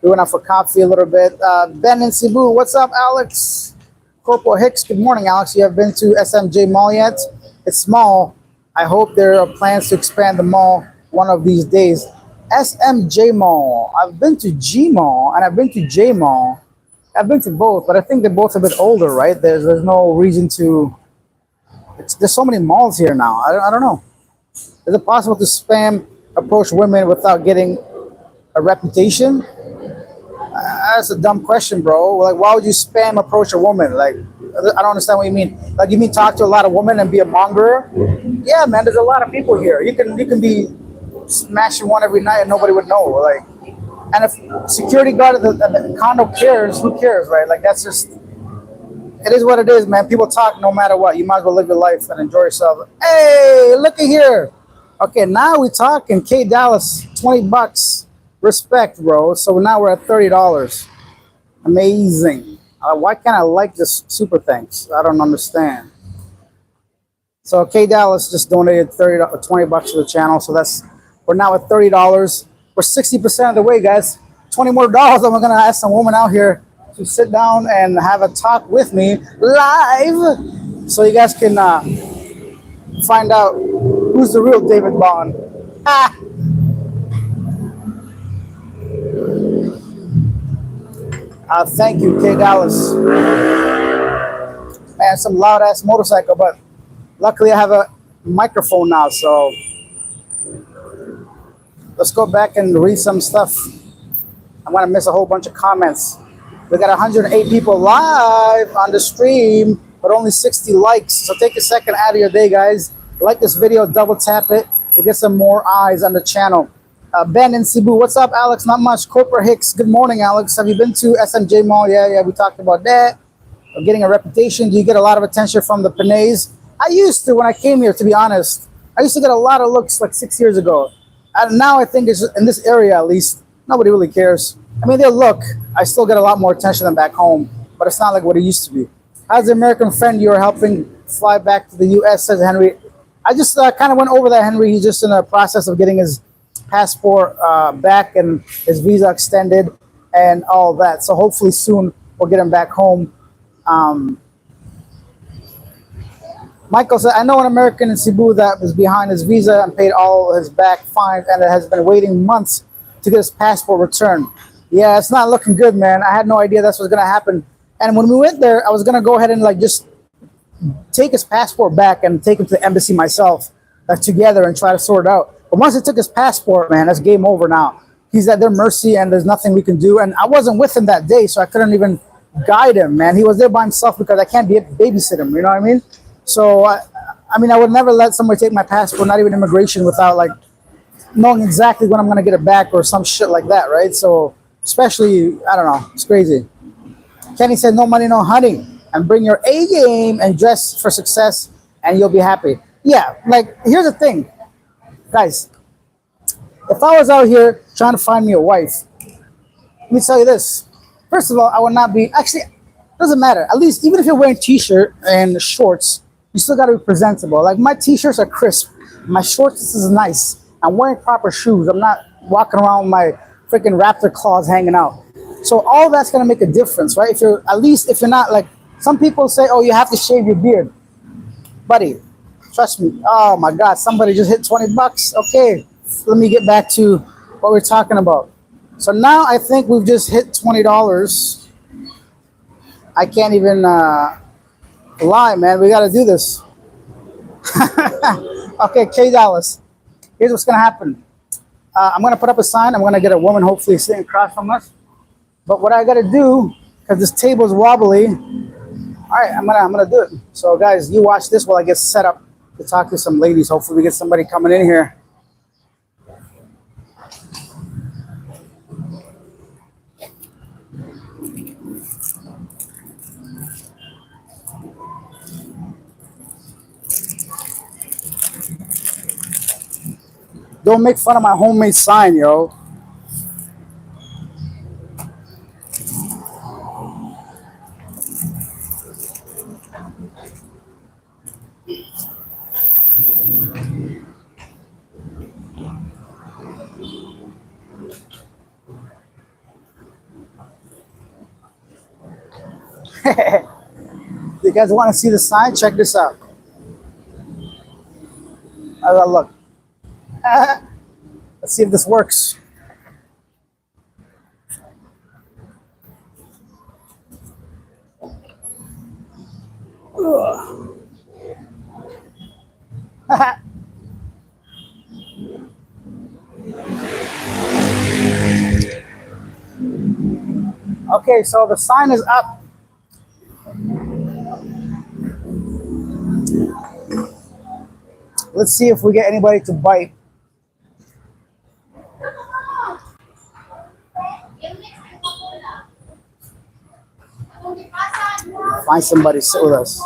We went out for coffee a little bit. Ben in Cebu, what's up, Alex? Corporal Hicks, good morning, Alex. You have been to SMJ Mall yet? It's small. I hope there are plans to expand the mall one of these days. SMJ Mall. I've been to G Mall and I've been to J Mall. I've been to both, but I think they're both a bit older, right? There's no reason to. There's so many malls here now. I don't know. Is it possible to spam approach women without getting a reputation? That's a dumb question, bro. Like, why would you spam approach a woman? Like, I don't understand what you mean. Like, you mean talk to a lot of women and be a monger? Yeah, man. There's a lot of people here. You can be smashing one every night and nobody would know. Like, and if security guard at the condo cares, who cares, right? Like, that's just. It is what it is, man. People talk no matter what. You might as well live your life and enjoy yourself. Hey, look at here. Okay, now we talking. K Dallas, $20. Respect, bro. So now we're at $30. Amazing. Why can't I like this super thanks? I don't understand. So K Dallas just donated $20 to the channel. So we're now at $30. We're 60% of the way, guys. $20 more. And we're gonna ask some woman out here to sit down and have a talk with me live, so you guys can find out who's the real David Bond. Ah. Thank you, K Dallas. Man, some loud ass motorcycle, but luckily I have a microphone now, so let's go back and read some stuff. I'm gonna miss a whole bunch of comments. We got 108 people live on the stream, but only 60 likes. So take a second out of your day, guys. Like this video, double tap it. We'll get some more eyes on the channel. Ben in Cebu, what's up, Alex? Not much. Corporate Hicks, good morning, Alex. Have you been to SMJ Mall? Yeah, we talked about that. Getting a reputation. Do you get a lot of attention from the Pinays? I used to when I came here, to be honest. I used to get a lot of looks like 6 years ago. And now I think it's in this area, at least, nobody really cares. I mean, they'll look. I still get a lot more attention than back home, but it's not like what it used to be. How's the American friend you are helping fly back to the U.S., says Henry? I just kind of went over that, Henry. He's just in the process of getting his passport back and his visa extended and all that. So hopefully soon we'll get him back home. Michael said, I know an American in Cebu that was behind his visa and paid all his back fines and has been waiting months to get his passport returned. Yeah, it's not looking good, man. I had no idea that's what's going to happen. And when we went there, I was going to go ahead and like just take his passport back and take him to the embassy myself together and try to sort it out. But once they took his passport, man, that's game over now. He's at their mercy, and there's nothing we can do. And I wasn't with him that day, so I couldn't even guide him, man. He was there by himself because I can't babysit him. You know what I mean? So I mean, I would never let somebody take my passport, not even immigration, without like knowing exactly when I'm gonna get it back or some shit like that, right? So especially, I don't know, it's crazy. Kenny said, "No money, no honey, and bring your A game and dress for success, and you'll be happy." Yeah, like here's the thing, guys. If I was out here trying to find me a wife, let me tell you this. First of all, I would not be, actually, doesn't matter. At least, even if you're wearing t-shirt and shorts, you still got to be presentable. Like my t-shirts are crisp. My shorts, this is nice. I'm wearing proper shoes. I'm not walking around with my freaking raptor claws hanging out. So all that's going to make a difference, right? If you're, at least if you're not like, some people say, oh, you have to shave your beard. Buddy, trust me. Oh my God, somebody just hit 20 bucks. Okay. Let me get back to what we're talking about. So now I think we've just hit $20. I can't even lie, man. We got to do this. Okay, K Dallas. Here's what's going to happen. I'm going to put up a sign. I'm going to get a woman hopefully sitting across from us. But what I got to do, because this table is wobbly, all right, I'm gonna do it. So guys, you watch this while I get set up to talk to some ladies. Hopefully we get somebody coming in here. Don't make fun of my homemade sign, yo. You guys want to see the sign? Check this out. How does that look? Let's see if this works. Okay, so the sign is up. Let's see if we get anybody to bite. Find somebody to sit with us.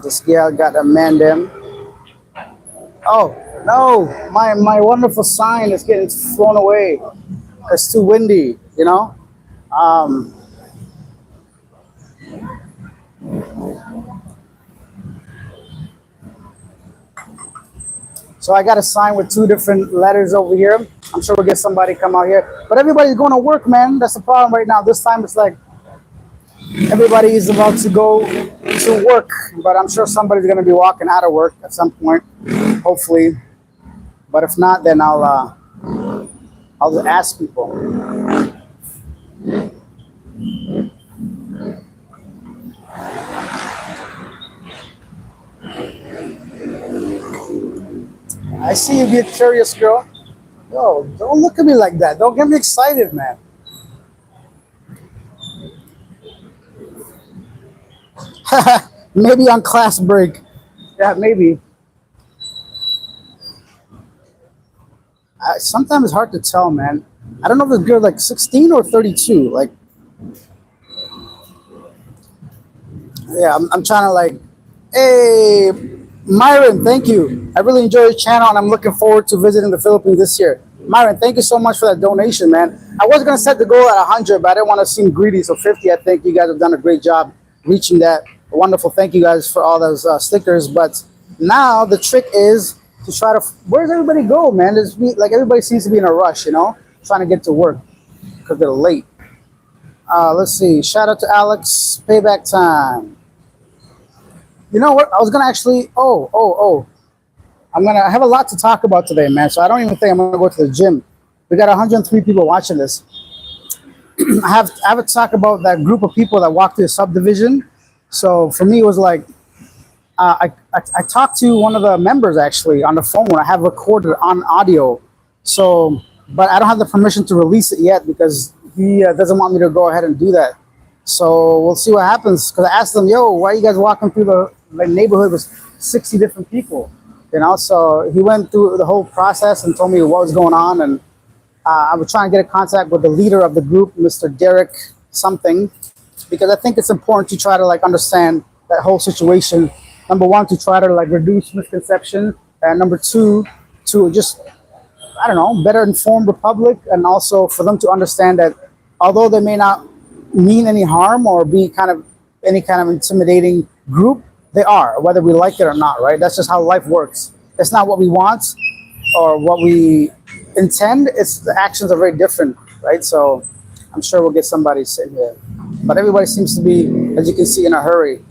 This girl got a man them. Oh no, my wonderful sign is getting thrown away. It's too windy, you know. So I got a sign with two different letters over here. I'm sure we'll get somebody come out here. But everybody's going to work, man. That's the problem right now. This time it's like everybody is about to go to work. But I'm sure somebody's going to be walking out of work at some point, hopefully. But if not, then I'll just ask people. I see you be a curious girl. Yo, don't look at me like that. Don't get me excited, man. Maybe on class break. Yeah, maybe. Sometimes it's hard to tell, man. I don't know if this girl like 16 or 32. Like, yeah, I'm trying to like, hey, Myron, thank you. I really enjoy your channel, and I'm looking forward to visiting the Philippines this year. Myron, thank you so much for that donation, man. I was gonna set the goal at 100, but I didn't want to seem greedy. So 50, I think you guys have done a great job reaching that. Wonderful. Thank you guys for all those stickers. But now the trick is to try to. Where's everybody go, man? Like everybody seems to be in a rush, you know, trying to get to work because they're late. Let's see. Shout out to Alex. Payback time. You know what? I was gonna actually. I have a lot to talk about today, man. So I don't even think I'm gonna go to the gym. We got 103 people watching this. I have to talk about that group of people that walked through the subdivision. So for me, it was like I I talked to one of the members actually on the phone. I have recorded on audio. So, but I don't have the permission to release it yet because he doesn't want me to go ahead and do that. So we'll see what happens. Because I asked him, "Yo, why are you guys walking through the neighborhood with 60 different people?" You know. So he went through the whole process and told me what was going on, and I was trying to get in contact with the leader of the group, Mr. Derek something, because I think it's important to try to like understand that whole situation. Number one, to try to like reduce misconception, and number two, to just I don't know, better inform the public, and also for them to understand that although they may not mean any harm or be kind of any kind of intimidating group, they are, whether we like it or not, right? That's just how life works. It's not what we want or what we intend. It's the actions are very different, right? So I'm sure we'll get somebody sitting here, but everybody seems to be, as you can see, in a hurry.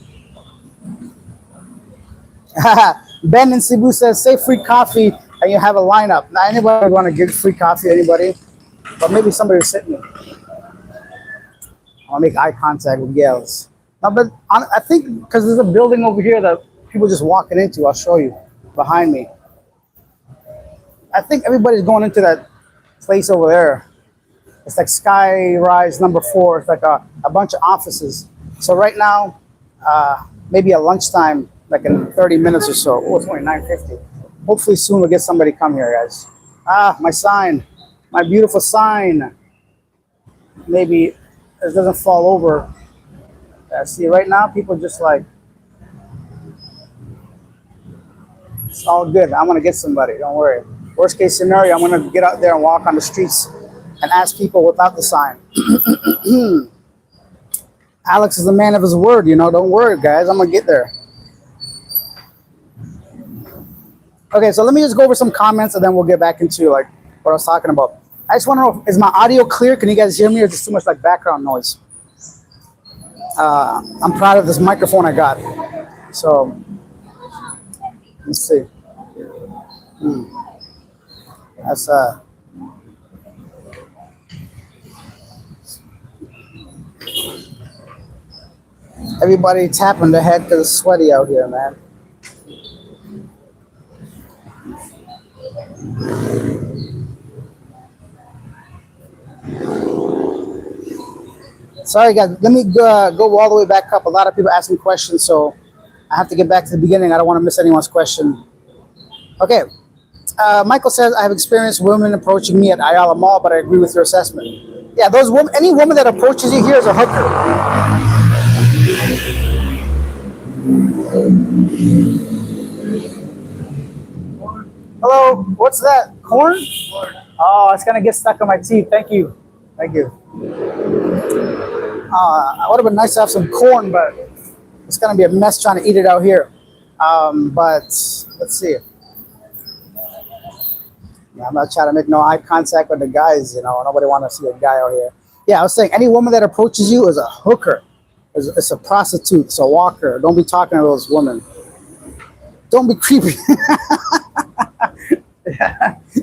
Ben in Cebu says, "Say free coffee and you have a lineup." Now, anybody want to give free coffee? Anybody? But maybe somebody was sitting there. I'll make eye contact with Gales. No, but I think because there's a building over here that people just walking into. I'll show you behind me. I think everybody's going into that place over there. It's like Sky Rise number 4. It's like a bunch of offices. So right now, maybe at lunchtime, like in 30 minutes or so. Oh, it's only 9:50. Hopefully soon we'll get somebody come here, guys. Ah, my sign. My beautiful sign. Maybe it doesn't fall over. See, right now, people just like, it's all good. I'm going to get somebody. Don't worry. Worst case scenario, I'm going to get out there and walk on the streets and ask people without the sign. Alex is a man of his word, you know. Don't worry, guys. I'm going to get there. Okay, so let me just go over some comments and then we'll get back into like what I was talking about. I just want to know, is my audio clear? Can you guys hear me, or just too much like background noise? I'm proud of this microphone I got. So let's see. That's everybody tapping their head because it's sweaty out here, man. Sorry, guys. Let me go all the way back up. A lot of people asking questions, so I have to get back to the beginning. I don't want to miss anyone's question. Okay. Michael says, "I have experienced women approaching me at Ayala Mall, but I agree with your assessment." Yeah, those women. Any woman that approaches you here is a hooker. Hello. What's that? Corn? Oh, it's gonna get stuck on my teeth. Thank you. Thank you. It would have been nice to have some corn, but it's going to be a mess trying to eat it out here. But let's see. Yeah, I'm not trying to make no eye contact with the guys, you know. Nobody want to see a guy out here. Yeah, I was saying any woman that approaches you is a hooker. It's a prostitute. It's a walker. Don't be talking to those women. Don't be creepy.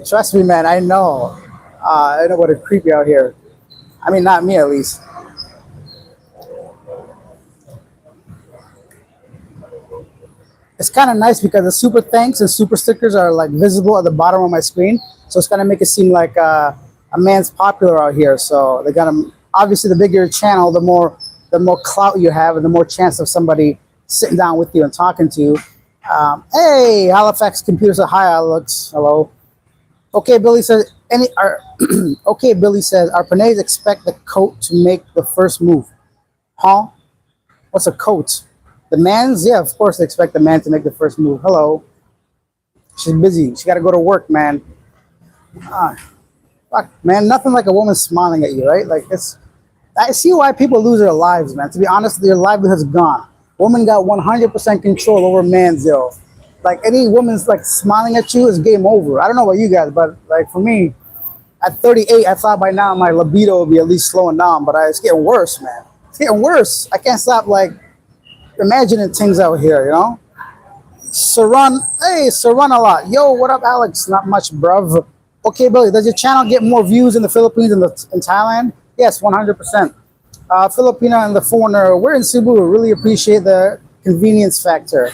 Trust me, man. I know. I know what a creepy out here. I mean, not me at least. It's kind of nice because the super thanks and super stickers are like visible at the bottom of my screen. So it's going to make it seem like a man's popular out here. So they're going to, obviously the bigger your channel, the more clout you have and the more chance of somebody sitting down with you and talking to you. Hey, Halifax Computers are hi, Alex. Hello. Okay, Billy says, okay, Billy says, our Panays expect the coat to make the first move. Huh? What's a coat? The man's? Yeah, of course they expect the man to make the first move. Hello. She's busy. She got to go to work, man. Fuck, man, nothing like a woman smiling at you, right? Like, I see why people lose their lives, man. To be honest, their livelihood's gone. Woman got 100% control over man's, yo. Like, any woman's, like, smiling at you is game over. I don't know about you guys, but, like, for me, at 38, I thought by now my libido would be at least slowing down, but it's getting worse, man. It's getting worse. I can't stop, like, imagining things out here, you know? Saran, hey, Saran a lot. Yo, what up, Alex? Not much, bruv. Okay, Billy, does your channel get more views in the Philippines and in Thailand? Yes, 100%. Filipino and the foreigner, we're in Cebu. Really appreciate the convenience factor.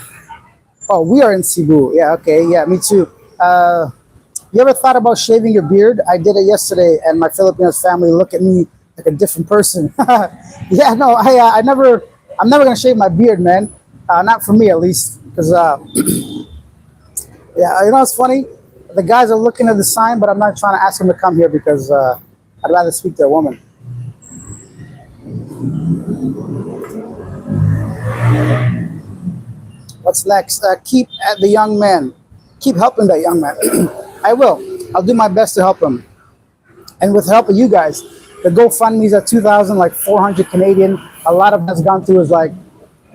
Oh, we are in Cebu. Yeah, okay. Yeah, me too. You ever thought about shaving your beard? I did it yesterday, and my Filipino family look at me like a different person. Yeah, no, I never, I'm never gonna shave my beard, man. Not for me, at least, because yeah, you know it's funny. The guys are looking at the sign, but I'm not trying to ask them to come here because I'd rather speak to a woman. What's next? Keep at the young man. Keep helping that young man. I will. I'll do my best to help him. And with the help of you guys, the GoFundMe's at 2,000, like 400 Canadian. A lot of that's gone through is like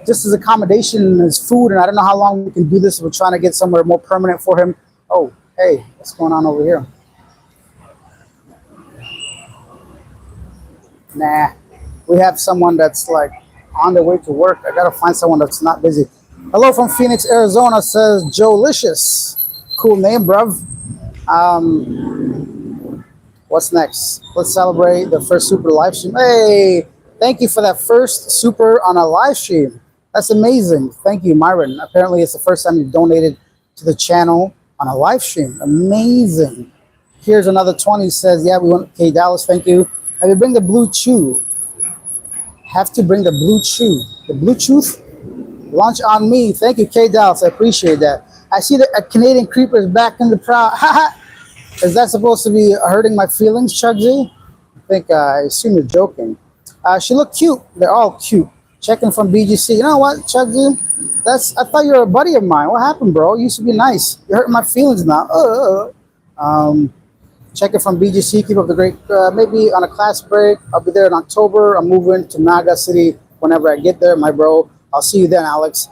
just his accommodation and his food. And I don't know how long we can do this. We're trying to get somewhere more permanent for him. Oh, hey, what's going on over here? Nah, we have someone that's like on their way to work. I gotta find someone that's not busy. Hello from Phoenix, Arizona, says Joe Licious. Cool name, bruv. What's next? Let's celebrate the first super live stream. Hey, thank you for that first super on a live stream. That's amazing. Thank you, Myron. Apparently, it's the first time you've donated to the channel on a live stream. Amazing. Here's another 20. Says, yeah, we want. Okay, Dallas, thank you. Have you bring the blue chew? Have to bring the blue chew. The Bluetooth? Launch on me. Thank you, K Dallas. I appreciate that. I see that a Canadian creeper is back in the crowd. Is that supposed to be hurting my feelings, Chugsy? I think I assume you're joking. She looked cute. They're all cute. Checking from BGC. You know what, Chugsy? I thought you were a buddy of mine. What happened, bro? You used to be nice. You're hurting my feelings now. Checking from BGC. Keep up the great. Maybe on a class break. I'll be there in October. I'm moving to Naga City whenever I get there, my bro. I'll see you then, Alex.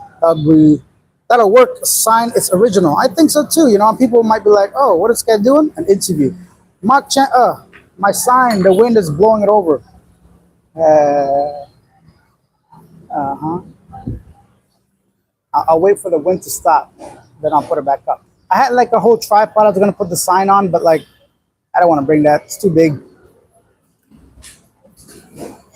That'll work. Sign it's original. I think so too. You know, people might be like, "Oh, what is this guy doing?" An interview. Mark Chan. My sign. The wind is blowing it over. Uh-huh. I'll wait for the wind to stop. Then I'll put it back up. I had like a whole tripod I was gonna put the sign on, but like I don't want to bring that. It's too big.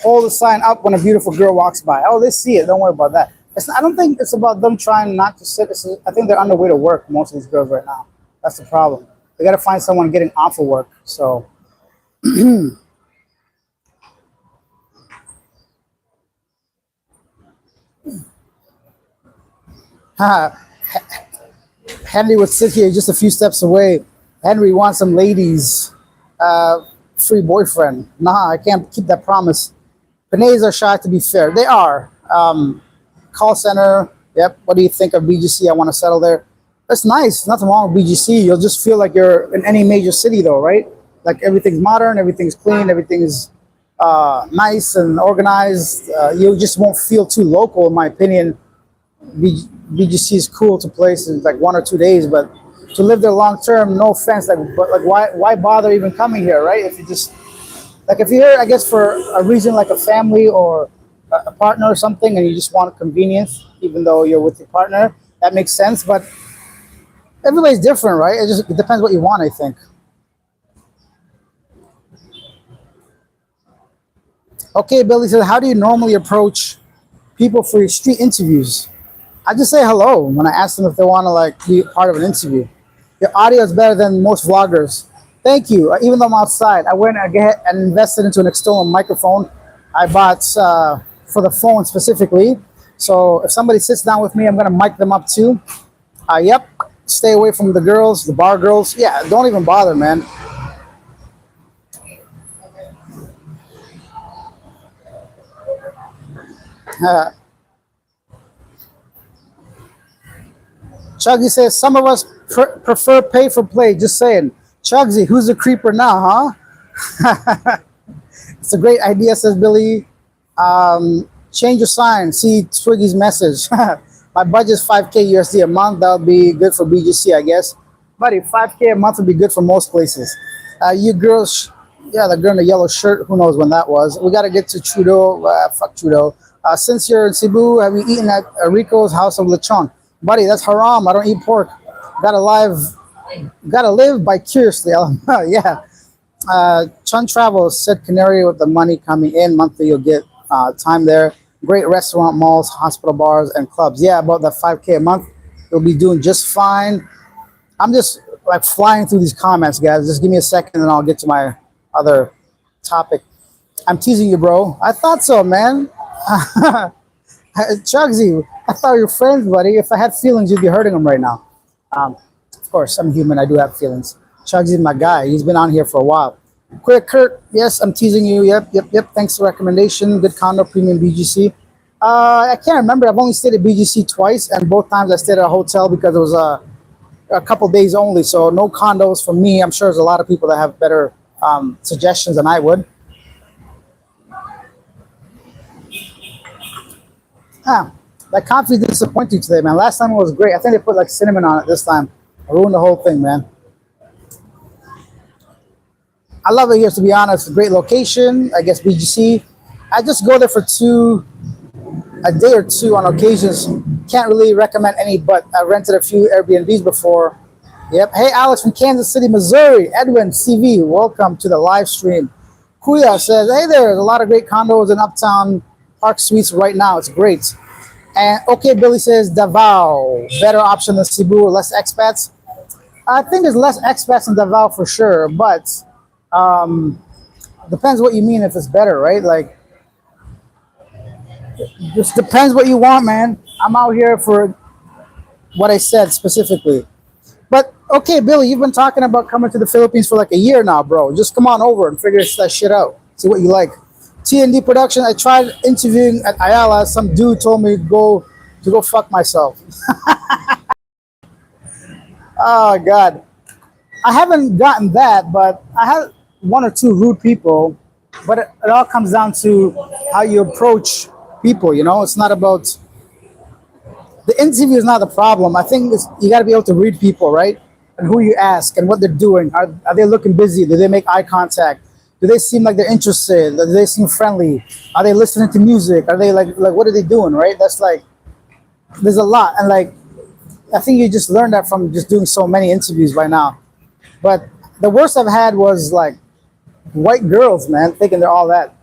Hold the sign up when a beautiful girl walks by. Oh, they see it. Don't worry about that. I don't think it's about them trying not to sit. I think they're on their way to work, most of these girls right now. That's the problem. They got to find someone getting off of work. So, Henry would sit here just a few steps away. Henry wants some ladies. Free boyfriend. Nah, I can't keep that promise. Panays are shy, to be fair. They are. Call center. Yep. What do you think of BGC? I want to settle there. That's nice. Nothing wrong with BGC. You'll just feel like you're in any major city, though, right? Like everything's modern, everything's clean, everything's nice and organized. You just won't feel too local, in my opinion. BGC is cool to places like 1 or 2 days, but to live there long term, no offense, but why bother even coming here, right? If you just like if you're here, I guess for a reason like a family or a partner or something, and you just want convenience, even though you're with your partner, that makes sense. But everybody's different, right? It depends what you want, I think. Okay, Billy said, how do you normally approach people for your street interviews? I just say hello when I ask them if they want to like be part of an interview. Your audio is better than most vloggers. Thank you. Even though I'm outside, I went and invested into an external microphone. I bought for the phone specifically. So if somebody sits down with me, I'm gonna mic them up too. Yep. Stay away from the girls, the bar girls. Yeah, don't even bother, man. Chugsy says, some of us prefer pay for play. Just saying. Chugsy, who's the creeper now, huh? It's a great idea, says Billy. Change your sign. See Twiggy's message. My budget is 5K USD a month. That would be good for BGC, I guess. Buddy, 5K a month would be good for most places. You girls, yeah, the girl in the yellow shirt, who knows when that was. We got to get to Trudeau. Fuck Trudeau. Since you're in Cebu, have you eaten at Rico's House of Lechon? Buddy, that's haram. I don't eat pork. Gotta live vicariously. Yeah. Chun Travels said Culinary with the money coming in monthly, you'll get time there. Great restaurant, malls, hospital, bars, and clubs. Yeah, about that 5K a month. You'll be doing just fine. I'm just like flying through these comments, guys. Just give me a second and I'll get to my other topic. I'm teasing you, bro. I thought so, man. Chugsy, I thought we were friends, buddy. If I had feelings, you'd be hurting them right now. Of course, I'm human. I do have feelings. Chugsy's my guy. He's been on here for a while. Quick, Kurt. Yes, I'm teasing you. Yep. Thanks for the recommendation. Good condo, premium BGC. I can't remember. I've only stayed at BGC twice, and both times I stayed at a hotel because it was a couple days only. So no condos for me. I'm sure there's a lot of people that have better suggestions than I would. That coffee did disappoint you today, man. Last time it was great. I think they put like cinnamon on it this time. I ruined the whole thing, man. I love it here, to be honest. Great location. I guess BGC. I just go there for a day or two on occasions. Can't really recommend any, but I rented a few Airbnbs before. Yep. Hey, Alex from Kansas City, Missouri. Edwin, CV, welcome to the live stream. Kuya says, hey there, there's a lot of great condos in Uptown Park Suites right now. It's great. And okay, Billy says, Davao, better option than Cebu, less expats. I think there's less expats in Davao for sure, but depends what you mean if it's better, right? Like, just depends what you want, man. I'm out here for what I said specifically. But okay, Billy, you've been talking about coming to the Philippines for like a year now, bro. Just come on over and figure that shit out. See what you like. T&D production. I tried interviewing at Ayala. Some dude told me to go fuck myself. Oh God, I haven't gotten that, but I had one or two rude people. But it all comes down to how you approach people. You know, it's not about the interview is not the problem. I think you got to be able to read people, right? And who you ask and what they're doing. Are they looking busy? Do they make eye contact? Do they seem like they're interested? Do they seem friendly? Are they listening to music? Are they like what are they doing, right? That's like, there's a lot. And like, I think you just learned that from just doing so many interviews by now. But the worst I've had was like white girls, man, thinking they're all that.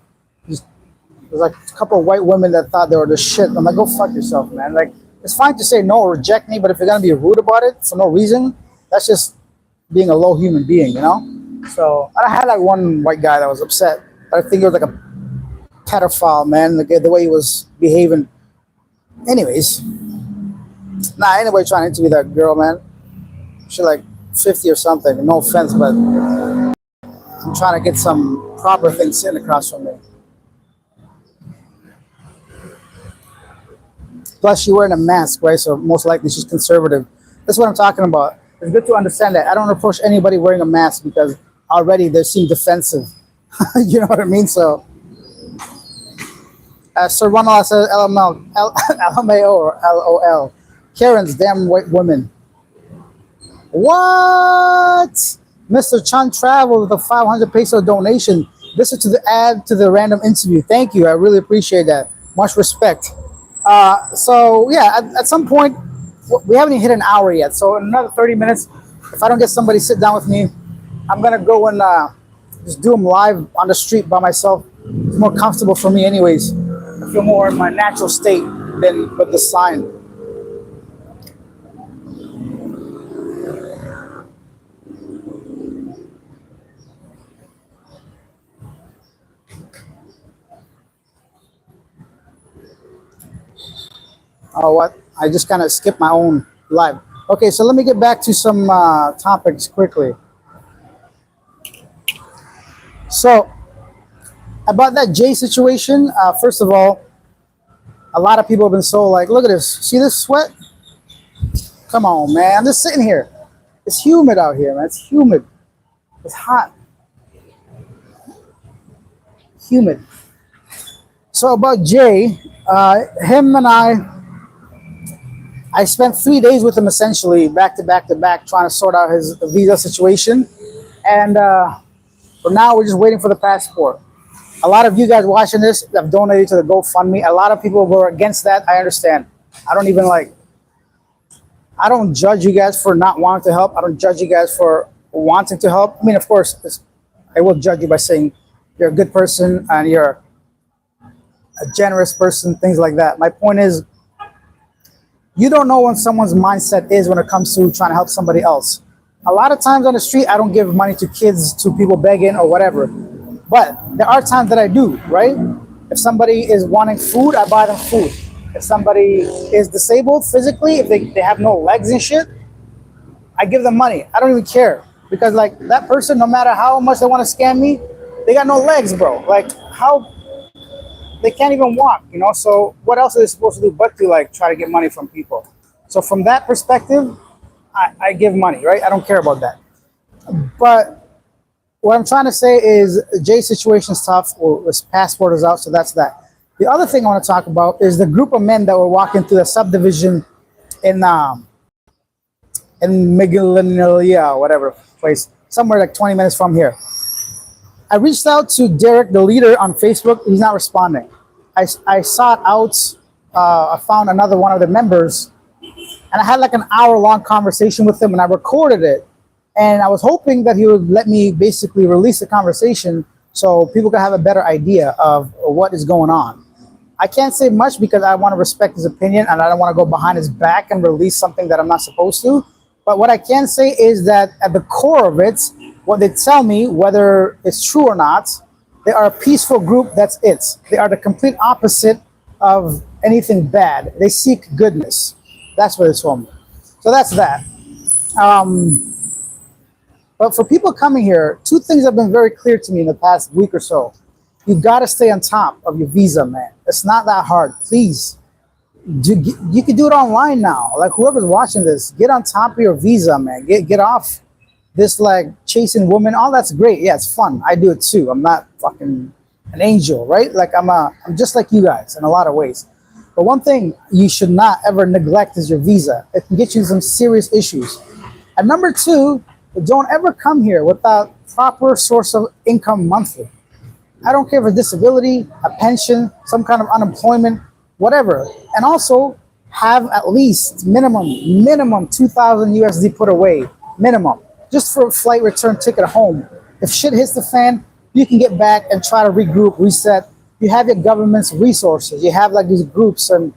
There's like a couple of white women that thought they were the shit. I'm like, go fuck yourself, man. Like, it's fine to say no or reject me, but if you're gonna be rude about it for no reason, that's just being a low human being, you know? So I had like one white guy that was upset. I think he was like a pedophile, man, the way he was behaving. Anyways, anybody trying to interview that girl, man. She's like 50 or something. No offense, but I'm trying to get some proper things sitting across from me. Plus, she's wearing a mask, right? So most likely she's conservative. That's what I'm talking about. It's good to understand that. I don't approach anybody wearing a mask because already they seem defensive. You know what I mean? So, Sir Ronald says LMAO or LOL. Karen's damn white women. What? Mr. Chan traveled with a 500 peso donation. This is to the add to the random interview. Thank you. I really appreciate that. Much respect. So yeah, at some point, we haven't even hit an hour yet. So in another 30 minutes, if I don't get somebody sit down with me, I'm gonna go and just do them live on the street by myself. It's more comfortable for me anyways. I feel more in my natural state than with the sign. Oh, what? I just kind of skipped my own live. Okay, so let me get back to some topics quickly. So, about that Jay situation, first of all, a lot of people have been so like, look at this. See this sweat? Come on, man. I'm just sitting here. It's humid out here, man. It's humid. It's hot. Humid. So about Jay, him and I spent 3 days with him essentially, back to back to back, trying to sort out his visa situation. And for now, we're just waiting for the passport. A lot of you guys watching this have donated to the GoFundMe. A lot of people were against that. I understand. I don't judge you guys for not wanting to help. I don't judge you guys for wanting to help. I mean, of course, I will judge you by saying you're a good person and you're a generous person, things like that. My point is, You don't know what someone's mindset is when it comes to trying to help somebody else. A lot of times on the street, I don't give money to kids, to people begging or whatever. But there are times that I do, right? If somebody is wanting food, I buy them food. If somebody is disabled physically, if they have no legs and shit, I give them money. I don't even care. Because like that person, no matter how much they want to scam me, they got no legs, bro. Like how they can't even walk, you know? So what else are they supposed to do but to like try to get money from people? So from that perspective, I give money, right? I don't care about that. But what I'm trying to say is Jay's situation's tough. Well, his passport is out, so that's that. The other thing I want to talk about is the group of men that were walking through the subdivision in Megalalia, whatever place, somewhere like 20 minutes from here. I reached out to Derek, the leader, on Facebook. He's not responding. I sought out, I found another one of the members, and I had like an hour-long conversation with him, and I recorded it. And I was hoping that he would let me basically release the conversation so people could have a better idea of what is going on. I can't say much because I want to respect his opinion, and I don't want to go behind his back and release something that I'm not supposed to. But what I can say is that at the core of it, what they tell me, whether it's true or not, they are a peaceful group, that's it. They are the complete opposite of anything bad. They seek goodness. That's what they told me. So that's that. But for people coming here, two things have been very clear to me in the past week or so. You got to stay on top of your visa, man. It's not that hard. Please. You can do it online now. Like whoever's watching this, get on top of your visa, man. Get off this like chasing women. All that's great. Yeah, it's fun. I do it too. I'm not fucking an angel, right? Like I'm just like you guys in a lot of ways. But one thing you should not ever neglect is your visa. It can get you some serious issues. And number two, don't ever come here without proper source of income monthly. I don't care if it's disability, a pension, some kind of unemployment, whatever. And also have at least minimum 2,000 USD put away, minimum, just for a flight return ticket home. If shit hits the fan, you can get back and try to regroup, reset. You have your government's resources. You have like these groups and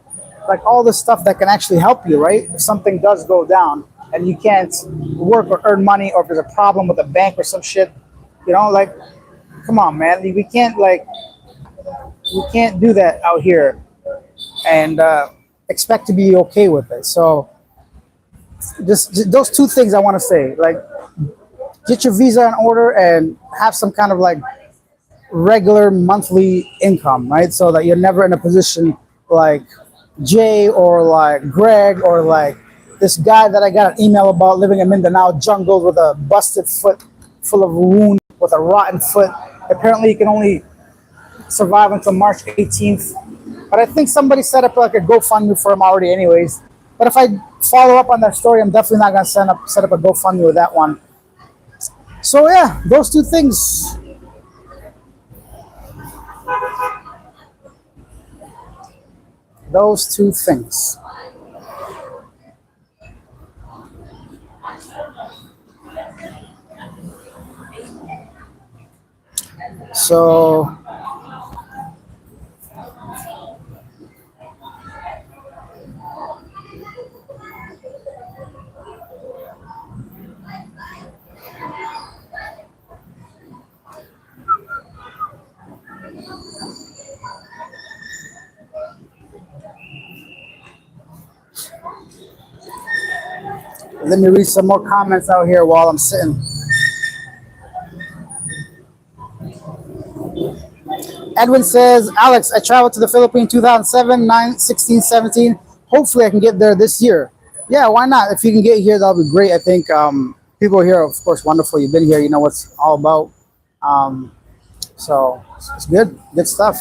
like all this stuff that can actually help you, right? If something does go down and you can't work or earn money, or if there's a problem with a bank or some shit, you know, like, come on, man. We can't do that out here and expect to be okay with it. So just those two things I want to say, like get your visa in order and have some kind of like regular monthly income, right? So that you're never in a position like Jay or like Greg or like this guy that I got an email about living in Mindanao jungles with a busted foot full of wound with a rotten foot. Apparently, he can only survive until March 18th. But I think somebody set up like a GoFundMe for him already anyways. But if I follow up on that story, I'm definitely not going to set up a GoFundMe with that one. So yeah, those two things. Those two things. So let me read some more comments out here while I'm sitting. Edwin says, Alex, I traveled to the Philippines 2007, 9, 16, 17. Hopefully I can get there this year. Yeah, why not? If you can get here, that'll be great. I think people here are, of course, wonderful. You've been here, you know what it's all about. So it's good stuff.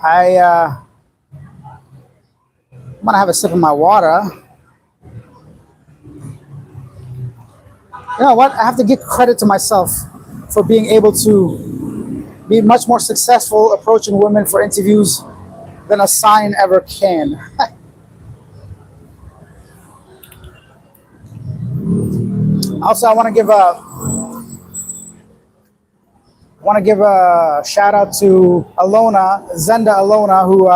I'm going to have a sip of my water. You know what? I have to give credit to myself for being able to be much more successful approaching women for interviews than a sign ever can. Also, I want to give a shout out to Zenda Alona, who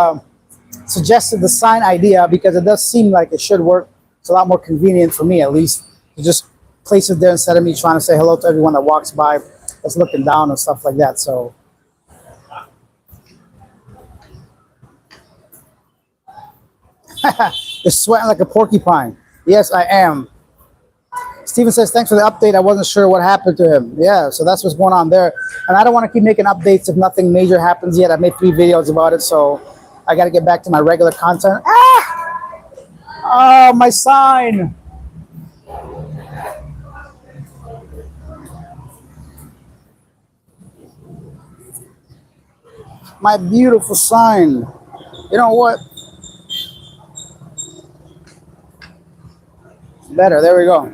suggested the sign idea because it does seem like it should work. It's a lot more convenient for me, at least, to just place it there instead of me trying to say hello to everyone that walks by that's looking down and stuff like that. So you're sweating like a porcupine. Yes, I am. Steven says, thanks for the update. I wasn't sure what happened to him. Yeah, so that's what's going on there. And I don't want to keep making updates if nothing major happens yet. I made 3 videos about it, so I got to get back to my regular content. Ah! Oh, my sign. My beautiful sign. You know what? Better. There we go.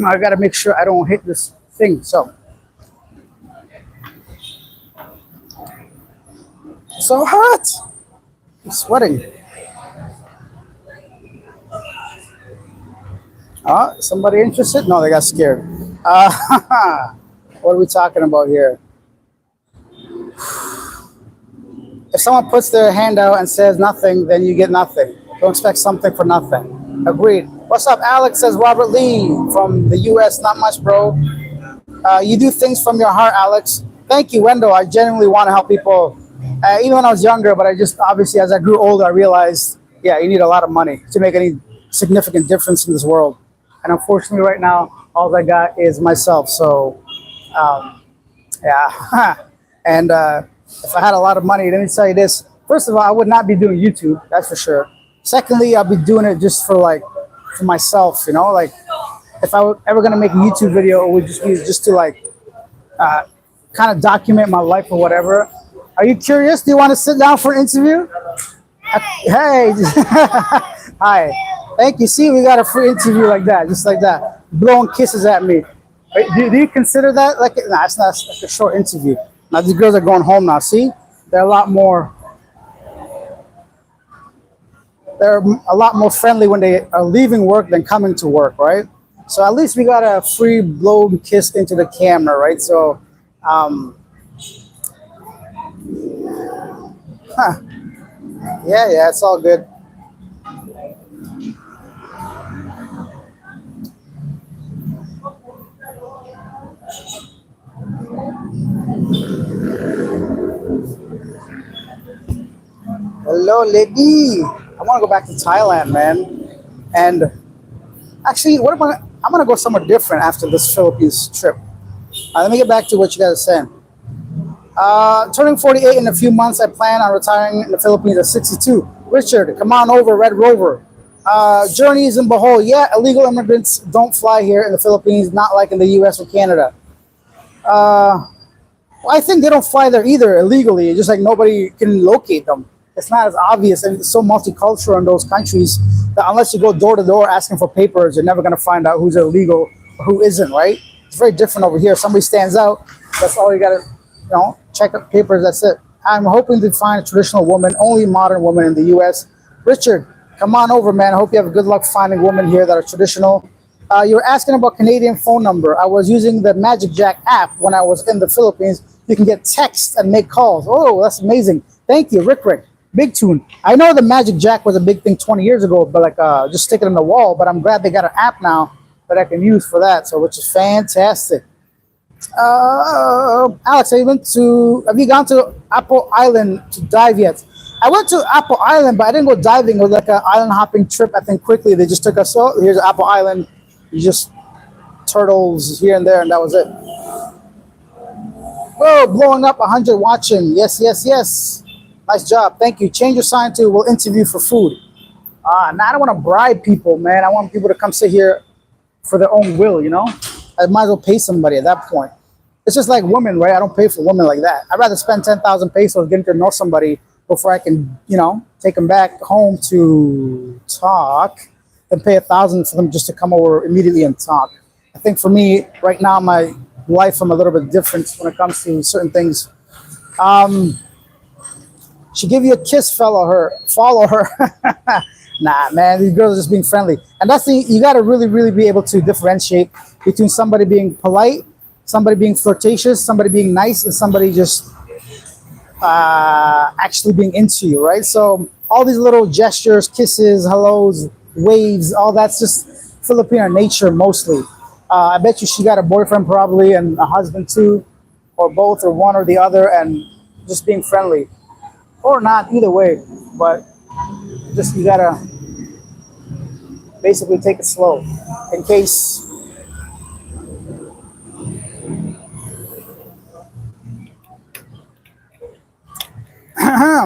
I got to make sure I don't hit this thing. So hot. I'm sweating. Somebody interested? No, they got scared. What are we talking about here? If someone puts their hand out and says nothing, then you get nothing. Don't expect something for nothing. Agreed. What's up, Alex? Says Robert Lee from the U.S. Not much, bro. You do things from your heart, Alex. Thank you, Wendell. I genuinely want to help people. Even when I was younger, but I just, obviously, as I grew older, I realized, yeah, you need a lot of money to make any significant difference in this world. And unfortunately, right now, all I got is myself. So, yeah. And if I had a lot of money, let me tell you this. First of all, I would not be doing YouTube, that's for sure. Secondly, I'll be doing it just for myself, you know, like if I were ever gonna make a YouTube video, it would just be just to like kind of document my life or whatever. Are you curious? Do you want to sit down for an interview? Hey, hi, thank you. See, we got a free interview like that, just like that, blowing kisses at me. Do you consider that like? Nah, it's not like a short interview. Now these girls are going home now. See, they're a lot more. They're a lot more friendly when they are leaving work than coming to work, right? So at least we got a free blown kiss into the camera, right? So, yeah, it's all good. Hello, lady. I want to go back to Thailand, man. And actually, I'm gonna go somewhere different after this Philippines trip. Let me get back to what you guys are saying. Turning 48 in a few months, I plan on retiring in the Philippines at 62. Richard, come on over, Red Rover. Journeys in Bohol. Yeah, illegal immigrants don't fly here in the Philippines, not like in the US or Canada. Well, I think they don't fly there either illegally. It's just like nobody can locate them. It's not as obvious, and it's so multicultural in those countries that unless you go door to door asking for papers, you're never going to find out who's illegal or who isn't, right? It's very different over here. If somebody stands out, that's all you got to, check up papers, that's it. I'm hoping to find a traditional woman, only modern woman in the U.S. Richard, come on over, man. I hope you have good luck finding women here that are traditional. You were asking about Canadian phone number. I was using the Magic Jack app when I was in the Philippines. You can get texts and make calls. Oh, that's amazing. Thank you, Rick. Big tune. I know the Magic Jack was a big thing 20 years ago, but just stick it in the wall. But I'm glad they got an app now that I can use for that. So, which is fantastic. Alex, have you gone to Apple Island to dive yet? I went to Apple Island, but I didn't go diving. It was like an island hopping trip. I think quickly they just took us. So here's Apple Island. You just turtles here and there, and that was it. Whoa, blowing up 100 watching. Yes. Nice job. Thank you. Change your sign to we'll interview for food. Now I don't want to bribe people, man. I want people to come sit here for their own will, I might as well pay somebody at that point. It's just like women, right? I don't pay for women like that. I'd rather spend 10,000 pesos getting to know somebody before I can, take them back home to talk than pay 1,000 for them just to come over immediately and talk. I think for me, right now, my life, I'm a little bit different when it comes to certain things. She give you a kiss, follow her. Nah, man, these girls are just being friendly. And that's you got to really, really be able to differentiate between somebody being polite, somebody being flirtatious, somebody being nice, and somebody just actually being into you, right? So all these little gestures, kisses, hellos, waves, all that's just Filipino nature mostly. I bet you she got a boyfriend probably and a husband too, or both, or one or the other, and just being friendly or not, either way. But just you gotta basically take it slow in case.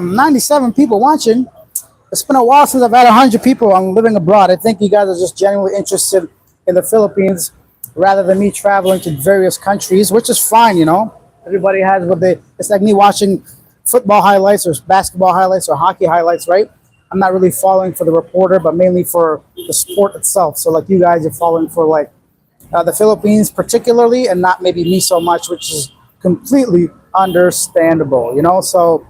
97 people watching. It's been a while since I've had 100 people on living abroad. I think you guys are just genuinely interested in the Philippines rather than me traveling to various countries, which is fine, you know. Everybody has what they. It's like me watching football highlights or basketball highlights or hockey highlights, right? I'm not really following for the reporter, but mainly for the sport itself. So like you guys are following for like the Philippines particularly, and not maybe me so much, which is completely understandable, you know. So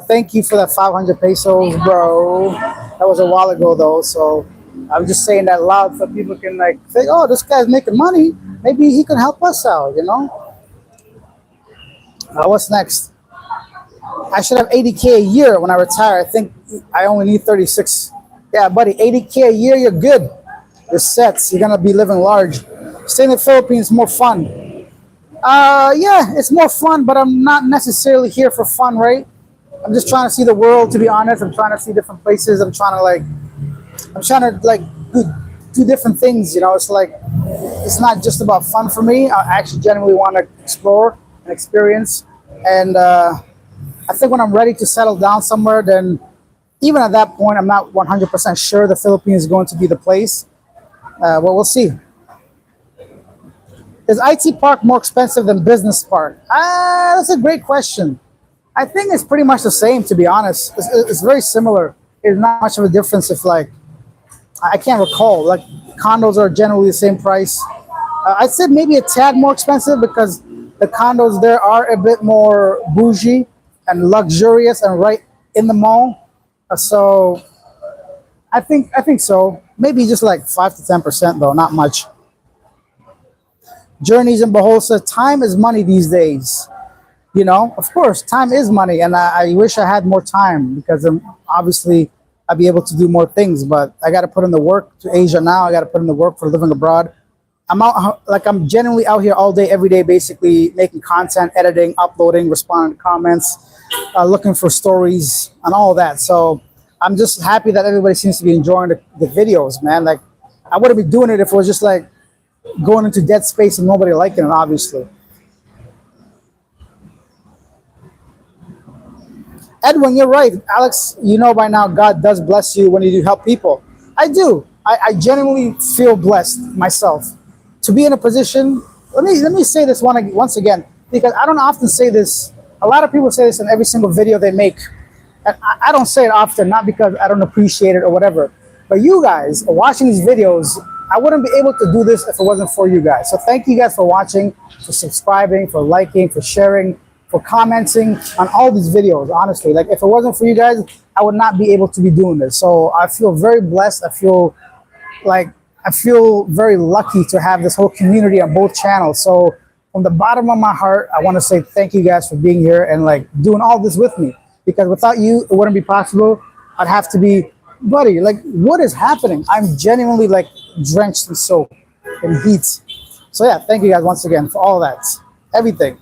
thank you for that 500 pesos, bro. That was a while ago though, so I'm just saying that loud so people can like say, "Oh, this guy's making money. Maybe he can help us out," you know. What's next? I should have 80K a year when I retire. I think I only need 36. Yeah, buddy, 80K a year, you're good. You're set. You're gonna be living large. Staying in the Philippines is more fun. Yeah, it's more fun, but I'm not necessarily here for fun, right? I'm just trying to see the world. To be honest, I'm trying to see different places. I'm trying to like do different things. You know, it's like it's not just about fun for me. I actually genuinely want to explore and experience. And I think when I'm ready to settle down somewhere, then even at that point, I'm not 100% sure the Philippines is going to be the place. Well, we'll see. Is IT Park more expensive than Business Park? That's a great question. I think it's pretty much the same, to be honest. It's very similar. There's not much of a difference if, like, I can't recall. Like, condos are generally the same price. I'd say maybe a tad more expensive because the condos there are a bit more bougie and luxurious and right in the mall. So I think so. Maybe just like 5 to 10% though, not much. Journeys in Boholsa, time is money these days. You know, of course, time is money, and I wish I had more time because obviously I'd be able to do more things. But I got to put in the work to Asia now. I got to put in the work for living abroad. I'm out like I'm genuinely out here all day, every day, basically making content, editing, uploading, responding to comments, looking for stories, and all that. So I'm just happy that everybody seems to be enjoying the videos, man. Like I wouldn't be doing it if it was just like going into dead space and nobody liking it, obviously. Edwin, you're right. Alex, you know by now God does bless you when you do help people. I do. I genuinely feel blessed myself to be in a position. Let me say this once again because I don't often say this. A lot of people say this in every single video they make, and I don't say it often, not because I don't appreciate it or whatever. But you guys are watching these videos. I wouldn't be able to do this if it wasn't for you guys. So thank you guys for watching, for subscribing, for liking, for sharing, for commenting on all these videos. Honestly, like if it wasn't for you guys, I would not be able to be doing this. So I feel very blessed. I feel very lucky to have this whole community on both channels. So from the bottom of my heart, I want to say thank you guys for being here and like doing all this with me. Because without you, it wouldn't be possible. I'd have to be, buddy, like what is happening? I'm genuinely like drenched in soap and heat. So yeah, thank you guys once again for all that, everything.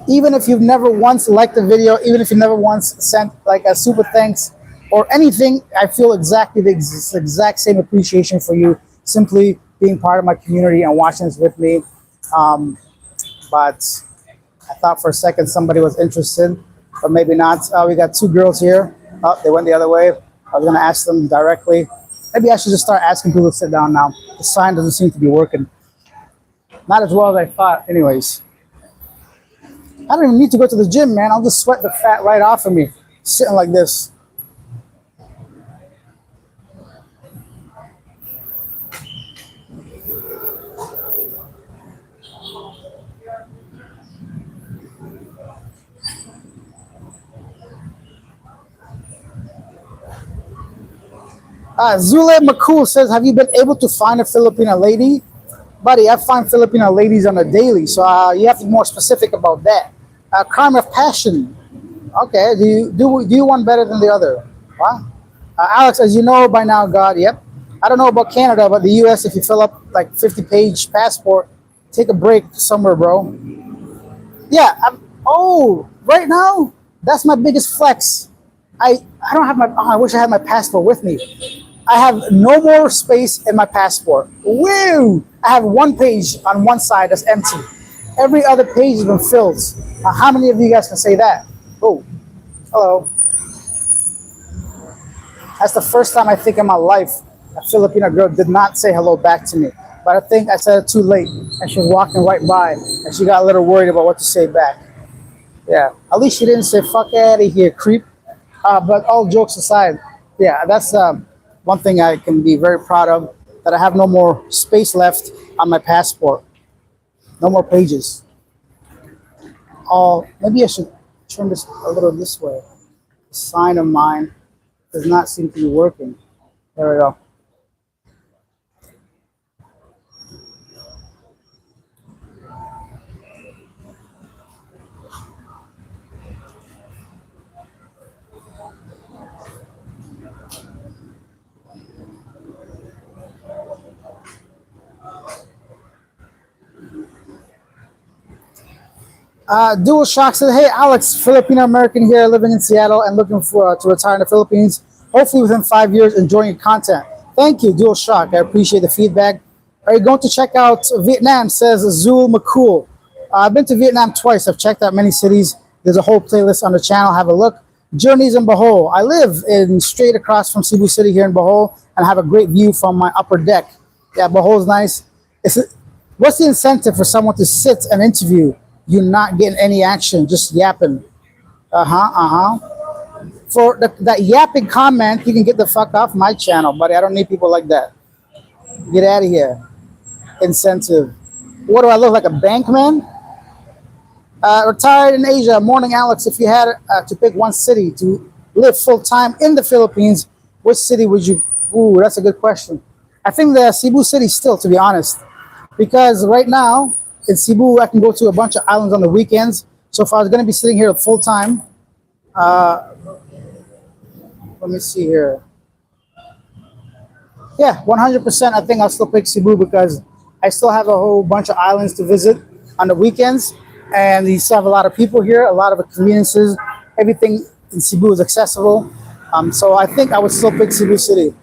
Even if you've never once liked the video, even if you never once sent like a super thanks or anything, I feel exactly the exact same appreciation for you simply being part of my community and watching this with me. But I thought for a second somebody was interested, but maybe not. We got two girls here. Oh, they went the other way. I was going to ask them directly. Maybe I should just start asking people to sit down now. The sign doesn't seem to be working. Not as well as I thought, anyways. I don't even need to go to the gym, man. I'll just sweat the fat right off of me, sitting like this. Zule McCool says, have you been able to find a Filipina lady? Buddy, I find Filipino ladies on a daily, so you have to be more specific about that. A crime of passion. Okay. Do you want better than the other? Wow. Alex, as you know by now, God. Yep. I don't know about Canada, but the U.S. If you fill up like 50-page passport, take a break somewhere, bro. Yeah. Oh, right now, that's my biggest flex. I don't have my. Oh, I wish I had my passport with me. I have no more space in my passport. Woo! I have one page on one side that's empty. Every other page has been filled. How many of you guys can say that? Oh, hello. That's the first time I think in my life a Filipino girl did not say hello back to me. But I think I said it too late, and she was walking right by, and she got a little worried about what to say back. Yeah, at least she didn't say "fuck out of here, creep." But all jokes aside, yeah, that's one thing I can be very proud of. That I have no more space left on my passport. No more pages. Oh, maybe I should turn this a little this way. The sign of mine does not seem to be working. There we go. Dual Shock said, "Hey Alex, Filipino American here, living in Seattle and looking for to retire in the Philippines. Hopefully within 5 years, enjoying your content. Thank you, Dual Shock. I appreciate the feedback. Are you going to check out Vietnam?" Says Zul McCool. I've been to Vietnam twice. I've checked out many cities. There's a whole playlist on the channel. Have a look. Journeys in Bohol. I live in straight across from Cebu City here in Bohol and have a great view from my upper deck. Yeah, Bohol's nice. It's What's the incentive for someone to sit and interview you not getting any action, just yapping? For that yapping comment, you can get the fuck off my channel, buddy. I don't need people like that. Get out of here. Incentive. What do I look like, a bank man? Retired in Asia. Morning, Alex. If you had to pick one city to live full time in the Philippines, which city would you? Ooh, that's a good question. I think the Cebu city still, to be honest, because right now in Cebu I can go to a bunch of islands on the weekends. So if I was going to be sitting here full time, let me see here. Yeah, 100%. I think I'll still pick Cebu because I still have a whole bunch of islands to visit on the weekends, and you still have a lot of people here, a lot of conveniences. Everything in Cebu is accessible. So I think I would still pick Cebu City.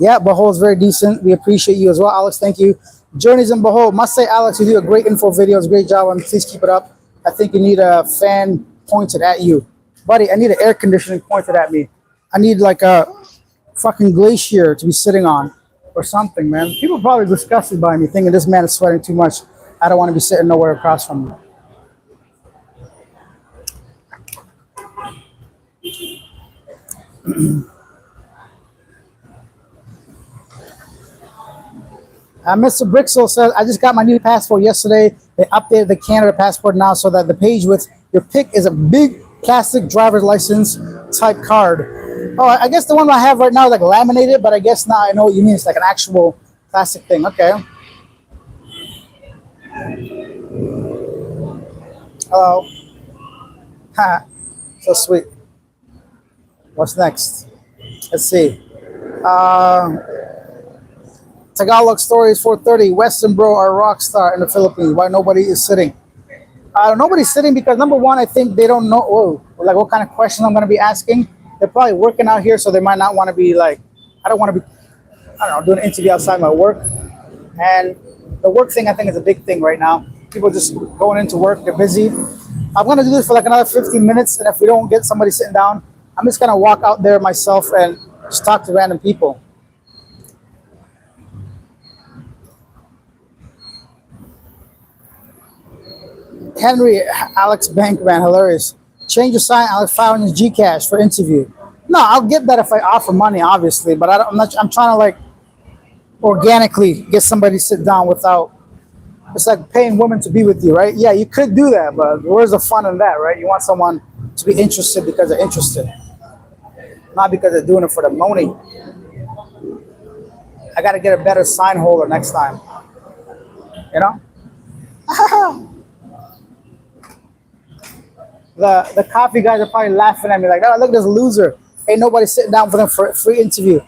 Yeah, Bohol is very decent. We appreciate you as well, Alex. Thank you. Journeys in Bohol. Must say, Alex, you do a great info videos. Great job, and please keep it up. I think you need a fan pointed at you, buddy. I need an air conditioning pointed at me. I need like a fucking glacier to be sitting on or something, man. People are probably disgusted by me, thinking this man is sweating too much. I don't want to be sitting nowhere across from him. Mr. Brixel says, I just got my new passport yesterday. They updated the Canada passport now so that the page with your pic is a big plastic driver's license type card. Oh, I guess the one I have right now is like laminated, but I guess now I know what you mean. It's like an actual plastic thing. Okay. Hello. Ha. So sweet. What's next? Let's see. Tagalog Stories 430. Western Bro are a rock star in the Philippines. Why nobody is sitting? Nobody's sitting because number one, I think they don't know like what kind of questions I'm going to be asking. They're probably working out here, so they might not want to be like, I don't want to be, I don't know, doing an interview outside my work. And the work thing, I think, is a big thing right now. People just going into work, they're busy. I'm going to do this for like another 15 minutes, and if we don't get somebody sitting down, I'm just going to walk out there myself and just talk to random people. Henry, Alex Bankman, hilarious. Change your sign, Alex, 500 Gcash for interview. No, I'll get that if I offer money, obviously, but I'm not. I'm trying to like organically get somebody to sit down without. It's like paying women to be with you, right? Yeah, you could do that, but where's the fun in that, right? You want someone to be interested because they're interested, not because they're doing it for the money. I got to get a better sign holder next time, you know. The coffee guys are probably laughing at me like, oh, look at this loser. Ain't nobody sitting down for them for a free interview.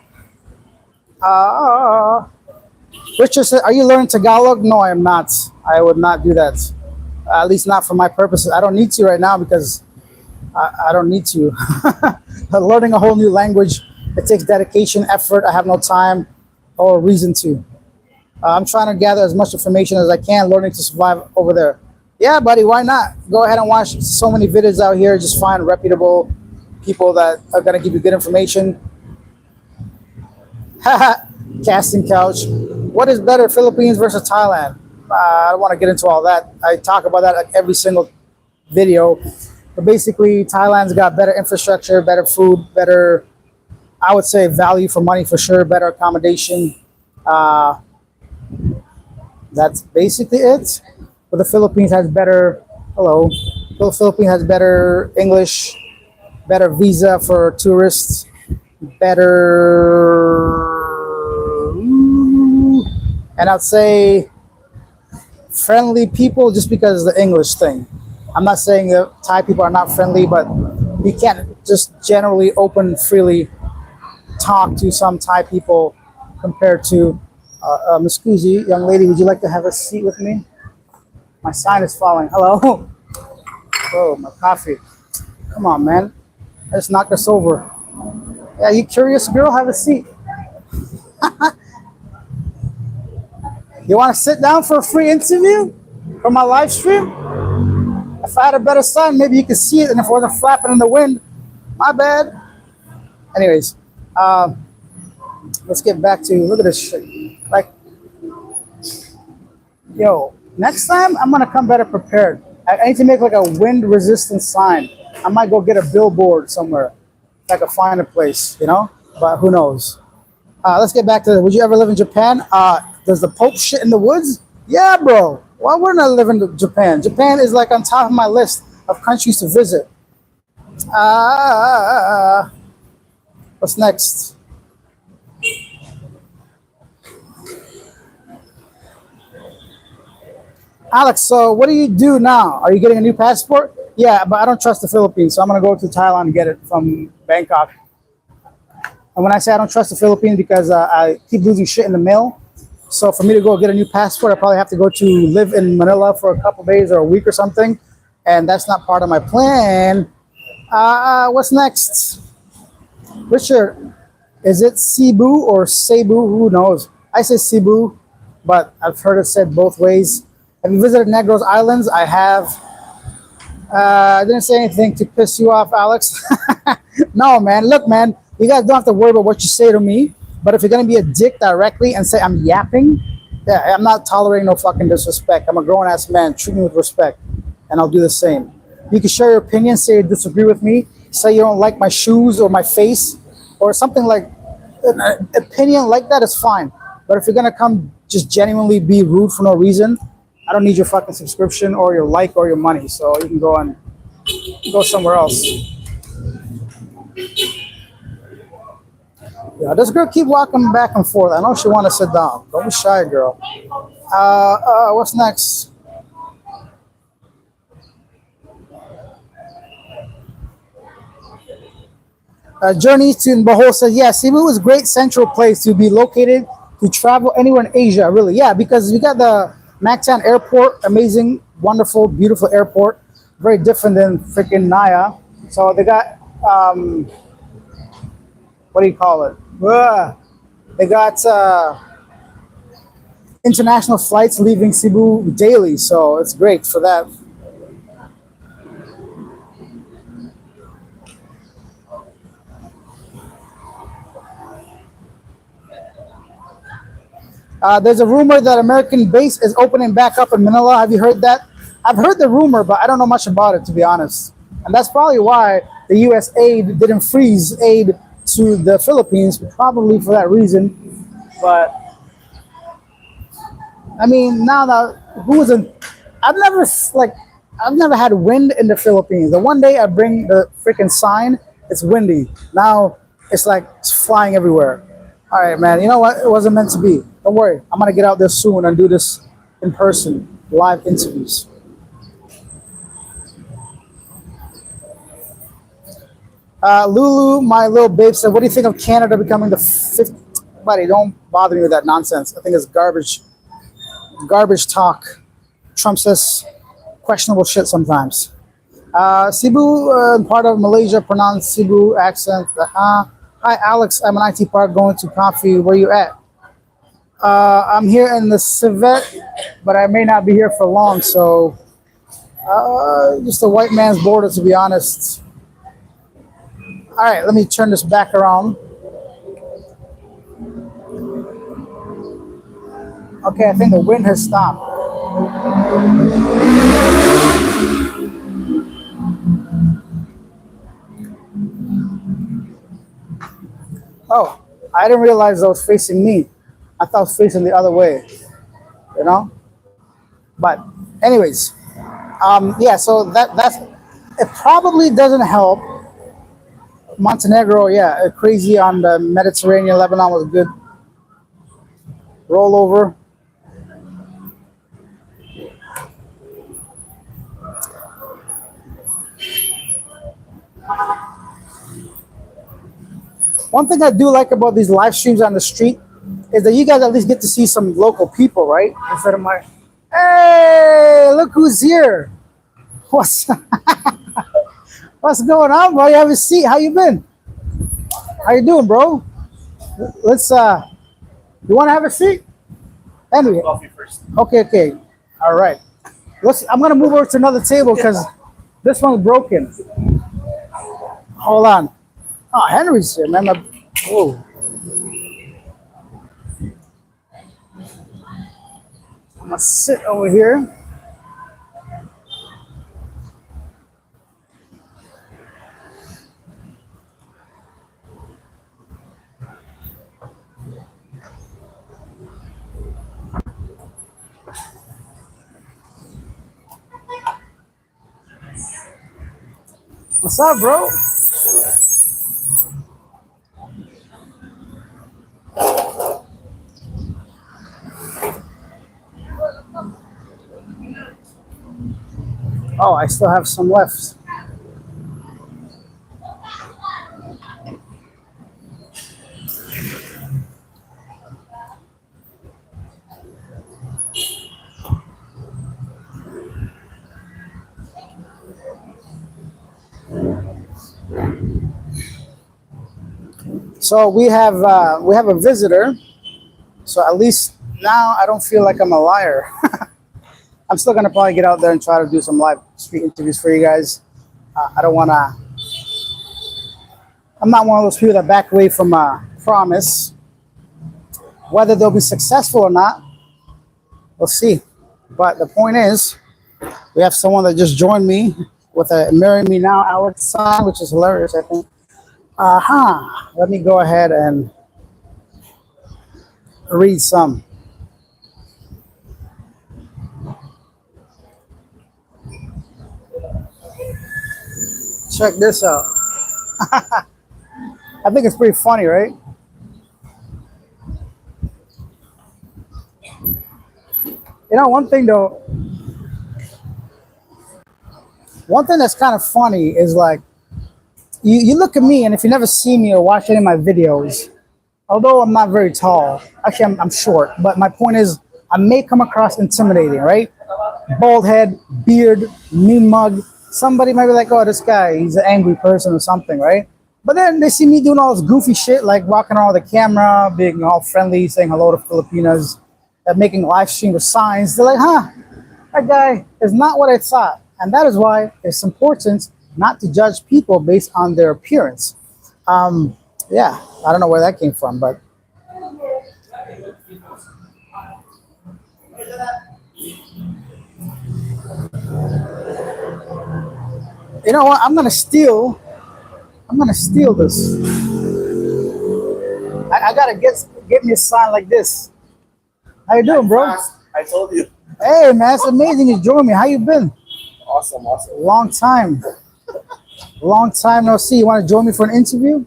Uh, Richard said, are you learning Tagalog? No, I am not. I would not do that. At least not for my purposes. I don't need to right now because I don't need to. Learning a whole new language, it takes dedication, effort. I have no time or reason to. I'm trying to gather as much information as I can, learning to survive over there. Yeah, buddy, why not? Go ahead and watch so many videos out here. Just find reputable people that are going to give you good information. Casting couch. What is better, Philippines versus Thailand? I don't want to get into all that. I talk about that like every single video. But basically, Thailand's got better infrastructure, better food, better, I would say, value for money for sure, better accommodation. That's basically it. But the Philippines has better, hello, the Philippines has better English, better visa for tourists, better, and I'd say friendly people just because of the English thing. I'm not saying that Thai people are not friendly, but you can't just generally open freely talk to some Thai people compared to excuse you, young lady, would you like to have a seat with me? My sign is falling. Hello. Oh, my coffee. Come on, man. I just knocked us over. Yeah, you curious girl? Have a seat. You want to sit down for a free interview for my live stream? If I had a better sign, maybe you could see it, and if it wasn't flapping in the wind, my bad. Anyways, let's get back to, look at this shit. Like, yo, next time I'm gonna come better prepared. I need to make like a wind resistant sign. I might go get a billboard somewhere if I could find a place, you know, but who knows. Let's get back to, would you ever live in Japan? Does the Pope shit in the woods? Yeah, bro. Why wouldn't I live in Japan? Japan is like on top of my list of countries to visit. What's next? Alex, so what do you do now? Are you getting a new passport? Yeah, but I don't trust the Philippines, so I'm gonna go to Thailand and get it from Bangkok. And when I say I don't trust the Philippines, because I keep losing shit in the mail. So for me to go get a new passport, I probably have to go to live in Manila for a couple days or a week or something. And that's not part of my plan. What's next? Richard, is it Cebu or Cebu? Who knows? I say Cebu, but I've heard it said both ways. Have you visited Negros Islands? I have. I didn't say anything to piss you off, Alex. No, man. Look, man, you guys don't have to worry about what you say to me. But if you're going to be a dick directly and say I'm yapping, yeah, I'm not tolerating no fucking disrespect. I'm a grown-ass man. Treat me with respect, and I'll do the same. You can share your opinion, say you disagree with me, say you don't like my shoes or my face, or something like an opinion like that is fine. But if you're going to come just genuinely be rude for no reason, I don't need your fucking subscription or your like or your money. So you can go somewhere else. Yeah, this girl keep walking back and forth. I know she want to sit down. Don't be shy, girl. What's next? Journey to Bohol says, yeah, Cebu is a great central place to be located to travel anywhere in Asia, really. Yeah, because you got the Mactan Airport, amazing, wonderful, beautiful airport. Very different than freaking Naya. So they got, what do you call it? They got international flights leaving Cebu daily, so it's great for that. There's a rumor that American base is opening back up in Manila. Have you heard that? I've heard the rumor, but I don't know much about it, to be honest. And that's probably why the U.S. aid didn't freeze aid to the Philippines, probably for that reason. But I mean, now that who isn't? I've never had wind in the Philippines. The one day I bring the freaking sign, it's windy. Now it's like it's flying everywhere. All right, man. You know what? It wasn't meant to be. Don't worry. I'm gonna get out there soon and do this in person, live interviews. Lulu, my little babe, said, "What do you think of Canada becoming the fifth?" Buddy, don't bother me with that nonsense. I think it's garbage talk. Trump says questionable shit sometimes. Cebu, part of Malaysia, pronounced Cebu accent. Hi, Alex. I'm an IT Park going to coffee. Where you at? I'm here in the civet, but I may not be here for long. So, just a white man's border, to be honest. All right, let me turn this back around. Okay, I think the wind has stopped. Oh, I didn't realize that was facing me. I thought it was facing the other way, you know? But anyways, yeah, so that's it probably doesn't help. Montenegro, yeah, crazy on the Mediterranean. Lebanon was a good rollover. One thing I do like about these live streams on the street is that you guys at least get to see some local people, right? Instead of my, hey, look who's here. What's what's going on, bro? You have a seat. How you been? How you doing, bro? Let's you want to have a seat? Anyway,
Coffee first.
okay. All right. I'm gonna move over to another table because this one's broken. Hold on. Oh, Henry's here, man. Whoa. I'm gonna sit over here. What's up, bro? Oh, I still have some left. So we have a visitor. So at least now I don't feel like I'm a liar. I'm still gonna probably get out there and try to do some live street interviews for you guys. I don't wanna. I'm not one of those people that back away from a promise. Whether they'll be successful or not, we'll see. But the point is, we have someone that just joined me with a "Marry Me Now" Alex sign, which is hilarious, I think. Let me go ahead and read some. Check this out. I think it's pretty funny, right? You know, one thing that's kind of funny is like, you look at me, and if you never see me or watch any of my videos, although I'm not very tall, actually I'm short, but my point is I may come across intimidating, right? Bald head, beard, mean mug. Somebody might be like, oh, this guy, he's an angry person or something, right? But then they see me doing all this goofy shit, like walking around with a camera, being all friendly, saying hello to Filipinas, making live stream with signs. They're like, that guy is not what I thought. And that is why it's important not to judge people based on their appearance. Yeah, I don't know where that came from, but you know what? I'm gonna steal this. I gotta get me a sign like this. How you doing, bro?
I told you.
Hey, man, it's amazing you joined me. How you been?
Awesome.
Long time no see. You want to join me for an interview?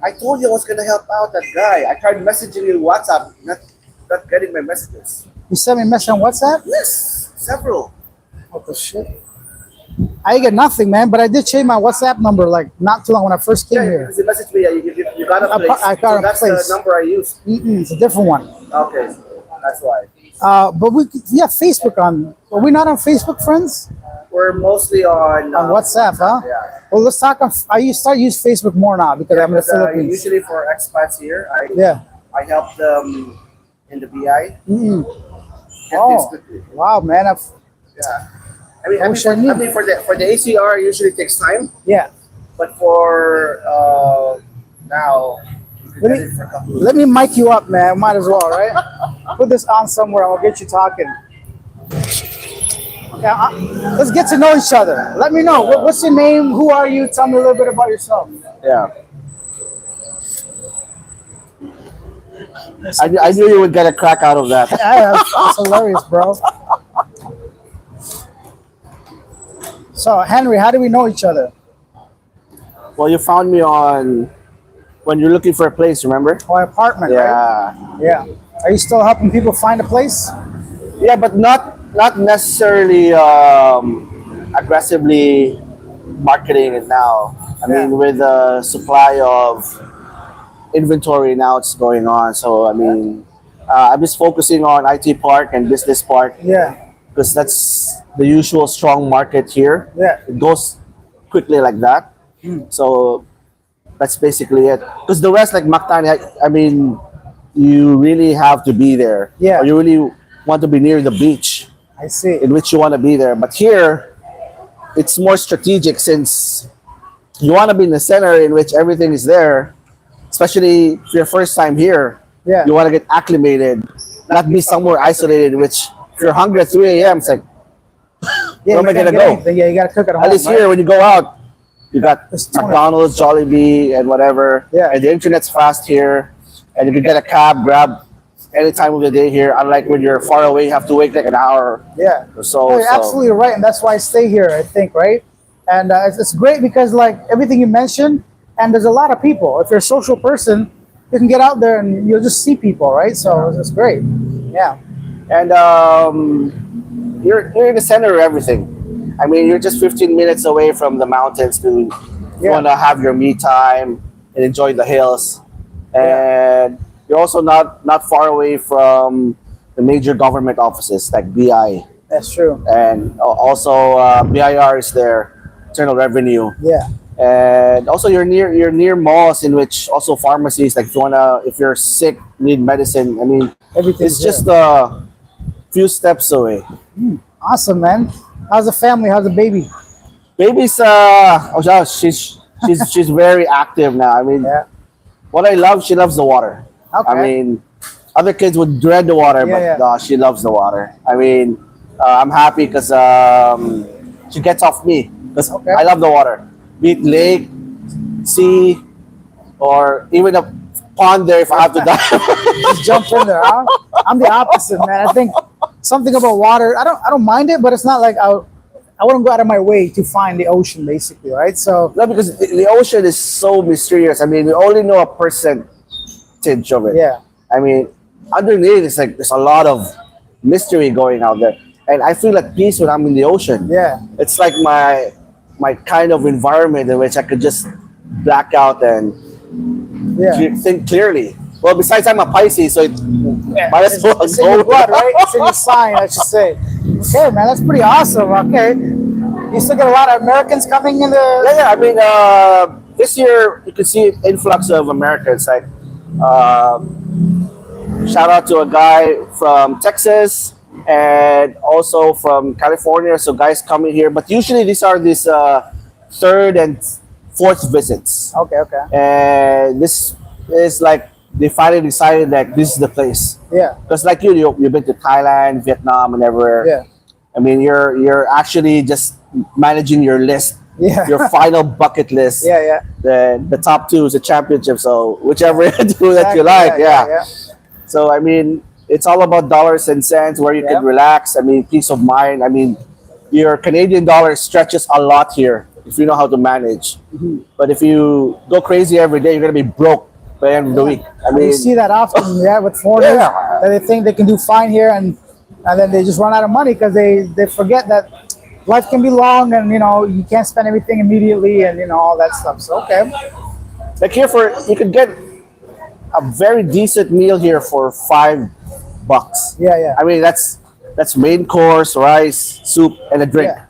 I told you I was gonna help out that guy. I tried messaging you on WhatsApp, not getting my messages.
You sent me a message on WhatsApp?
Yes, several.
What the shit? I get nothing, man. But I did change my WhatsApp number like not too long when I first came
Yeah,
here.
because you messaged me. You got a place.
I got
So
a
that's
place.
the number I use.
It's a different one.
Okay, that's why.
But we have Facebook on. Are we not on Facebook, friends?
We're mostly on
On WhatsApp, huh?
Yeah.
Well, let's talk on. Start use Facebook more now because I'm in the
Because,
Philippines.
usually for expats here,
Yeah.
I help them in the BI.
Mm-mm.
Get
Oh,
things quickly.
wow, man.
Yeah.
Oh, Shani.
I mean for the ACR it usually takes time,
Yeah.
but for now you can
Let
get
me-
it for a couple.
Let me mic you up, man. Might as well, right? Put this on somewhere. I'll get you talking. Yeah, let's get to know each other. Let me know. What's your name? Who are you? Tell me a little bit about yourself.
Yeah. I knew you would get a crack out of that.
Yeah, that's hilarious, bro. So, Henry, how do we know each other?
Well, you found me on when you're looking for a place, remember?
My apartment, right?
Yeah.
Yeah. Are you still helping people find a place?
Yeah, but not necessarily aggressively marketing it now. I
Yeah.
mean, with the supply of inventory now, it's going on. So I mean, I'm just focusing on IT Park and Business Park
Yeah.
because that's the usual strong market here.
Yeah.
It goes quickly like that. So that's basically it. Because the rest, like Mactan, I mean, you really have to be there.
Yeah.
Or you really want to be near the beach
I see.
in which you want to be there. But here, it's more strategic since you want to be in the center in which everything is there. Especially if your first time here,
Yeah.
you want to get acclimated, not be somewhere isolated. Which if you're hungry at 3 a.m., it's like,
Yeah,
where am I
you can't
gonna
get
go?
anything. Yeah, you got to cook at home.
at least
right?
here when you go out, you got
There's 20.
McDonald's, Jollibee, and whatever.
Yeah.
And the internet's fast here, and you can get a cab, grab any time of the day here. Unlike when you're far away, you have to wait like an hour
Yeah.
or so.
No, you're
so.
absolutely right, and that's why I stay here. I think, right? And it's great because like everything you mentioned, and there's a lot of people. If you're a social person, you can get out there and you'll just see people, right? So it's great. Yeah.
And you're in the center of everything. I mean, you're just 15 minutes away from the mountains to you
Yeah.
want to have your me time and enjoy the hills. And you're also not far away from the major government offices like BI.
That's true.
And also BIR is there, Internal Revenue.
Yeah.
And also you're near malls in which also pharmacies like if you're sick, need medicine. I mean,
Everything's
it's just a few steps away.
Awesome, man. How's the family? How's the baby?
Baby's she's very active now. I mean,
Yeah.
what I love, she loves the water.
Okay.
I mean, other kids would dread the water, but
Yeah.
she loves the water. I mean, I'm happy because she gets off me because
Okay.
I love the water. Be it lake, sea, or even a pond there if I have to dive.
Just jump in there, huh? I'm the opposite, man. I think something about water. I don't mind it, but it's not like I wouldn't go out of my way to find the ocean, basically, right? So
No, because the ocean is so mysterious. I mean, we only know a percentage of it.
yeah,
I mean, underneath it's like there's a lot of mystery going out there, and I feel at peace when I'm in the ocean.
yeah,
It's like my kind of environment in which I could just black out and
yeah.
think clearly. Well, besides I'm a Pisces, so it might as well
It's in your
go.
blood, right? It's in your sign, I should say. Okay, man, that's pretty awesome. Okay, you still get a lot of Americans coming in the.
Yeah. I mean, this year you could see an influx of Americans. Like, shout out to a guy from Texas and also from California. So guys coming here, but usually these are third and fourth visits,
Okay, okay,
and this is like they finally decided that this is the place.
yeah,
Because like you've been to Thailand, Vietnam, and everywhere.
yeah,
I mean, you're actually just managing your list,
yeah,
your final bucket list.
yeah, yeah.
The top two is a championship. So whichever two that you
Exactly,
like,
yeah.
So I mean, it's all about dollars and cents where you
Yeah.
can relax. I mean, peace of mind. I mean, your Canadian dollar stretches a lot here if you know how to manage.
Mm-hmm.
But if you go crazy every day, you're gonna be broke by the end of the week. I
And
mean,
you see that often, yeah, with foreigners
Yeah.
that they think they can do fine here, and then they just run out of money because they forget that life can be long, and you can't spend everything immediately, and all that stuff. So okay,
Like here for you could get a very decent meal here for $5.
yeah, yeah,
I mean that's main course, rice, soup, and a drink.
yeah,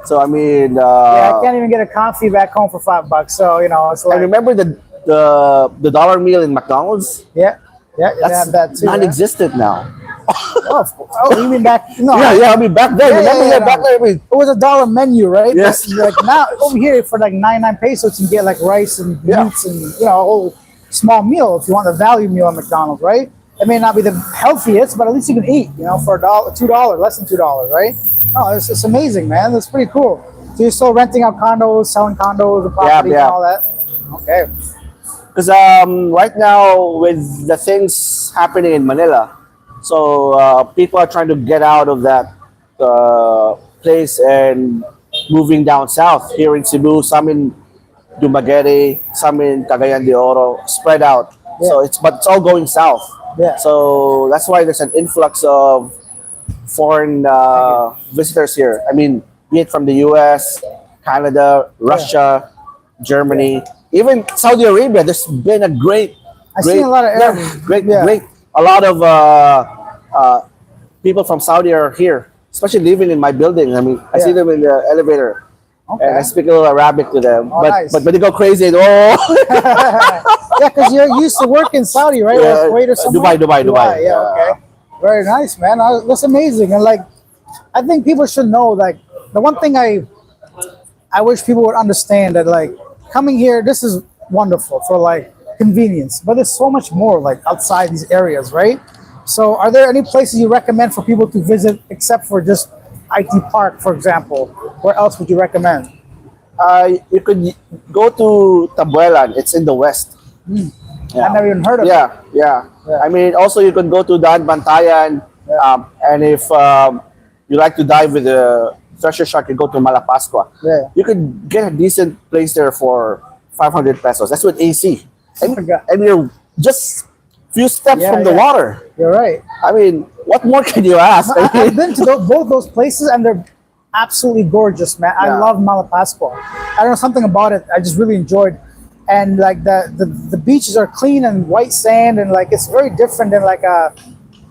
So I mean,
yeah. I can't even get a coffee back home for $5. So it's
I
like,
remember the dollar meal in McDonald's.
yeah, yeah. They
That's
have that too. Yeah?
non-existent now.
Oh, of course. Oh, you mean back? No,
Yeah, yeah. I mean back then,
Yeah,
remember
yeah,
that
yeah,
back
no.
then? I mean,
It was a dollar menu, right?
Yes.
But, like now over here for like 99 pesos, you can get like rice and
Yeah.
meats and a whole small meal if you want the value meal at McDonald's, right? It may not be the healthiest, but at least you can eat, for $2, less than $2, right? Oh, it's amazing, man. That's pretty cool. So you're still renting out condos, selling condos, and properties,
yeah.
and all that. Okay.
because right now with the things happening in Manila, so people are trying to get out of that place and moving down south here in Cebu. Some in Dumaguete, some in Cagayan de Oro, spread out. So
Yeah.
it's all going south.
Yeah.
So that's why there's an influx of foreign visitors here. I mean, be it from the U.S., Canada, Russia, Germany, even Saudi Arabia. There's been a
I've seen a lot of
yeah,
Arabs.
great,
Yeah.
great. A lot of people from Saudi are here, especially living in my building. I mean, I see
Yeah.
them in the elevator.
Okay.
And I speak a little Arabic to them,
Oh,
but
nice.
but they go crazy. And, oh,
Yeah, because you're used to work in Saudi, right?
Yeah,
Or Kuwait or somewhere?
Dubai.
Yeah, okay. Very nice, man. That's amazing. And like, I think people should know, like, the one thing I wish people would understand that, like, coming here, this is wonderful for like convenience, but there's so much more like outside these areas, right? So, are there any places you recommend for people to visit except for just IT Park, for example? Where else would you recommend?
you could go to Tabuelan. It's in the west.
I've never even heard of it.
Yeah.
Yeah.
I mean, also you could go to Dan Bantayan, and if you like to dive with the treasure shark, you go to Malapascua.
Yeah.
You could get a decent place there for 500 pesos. That's with AC,
forgot.
and you're just few steps
Yeah,
from the
yeah.
water.
You're right.
I mean, what more can you ask?
I've been to both those places, and they're absolutely gorgeous, man. I
Yeah.
love Malapascua. I don't know, something about it I just really enjoyed. And like the beaches are clean and white sand, and like it's very different than like a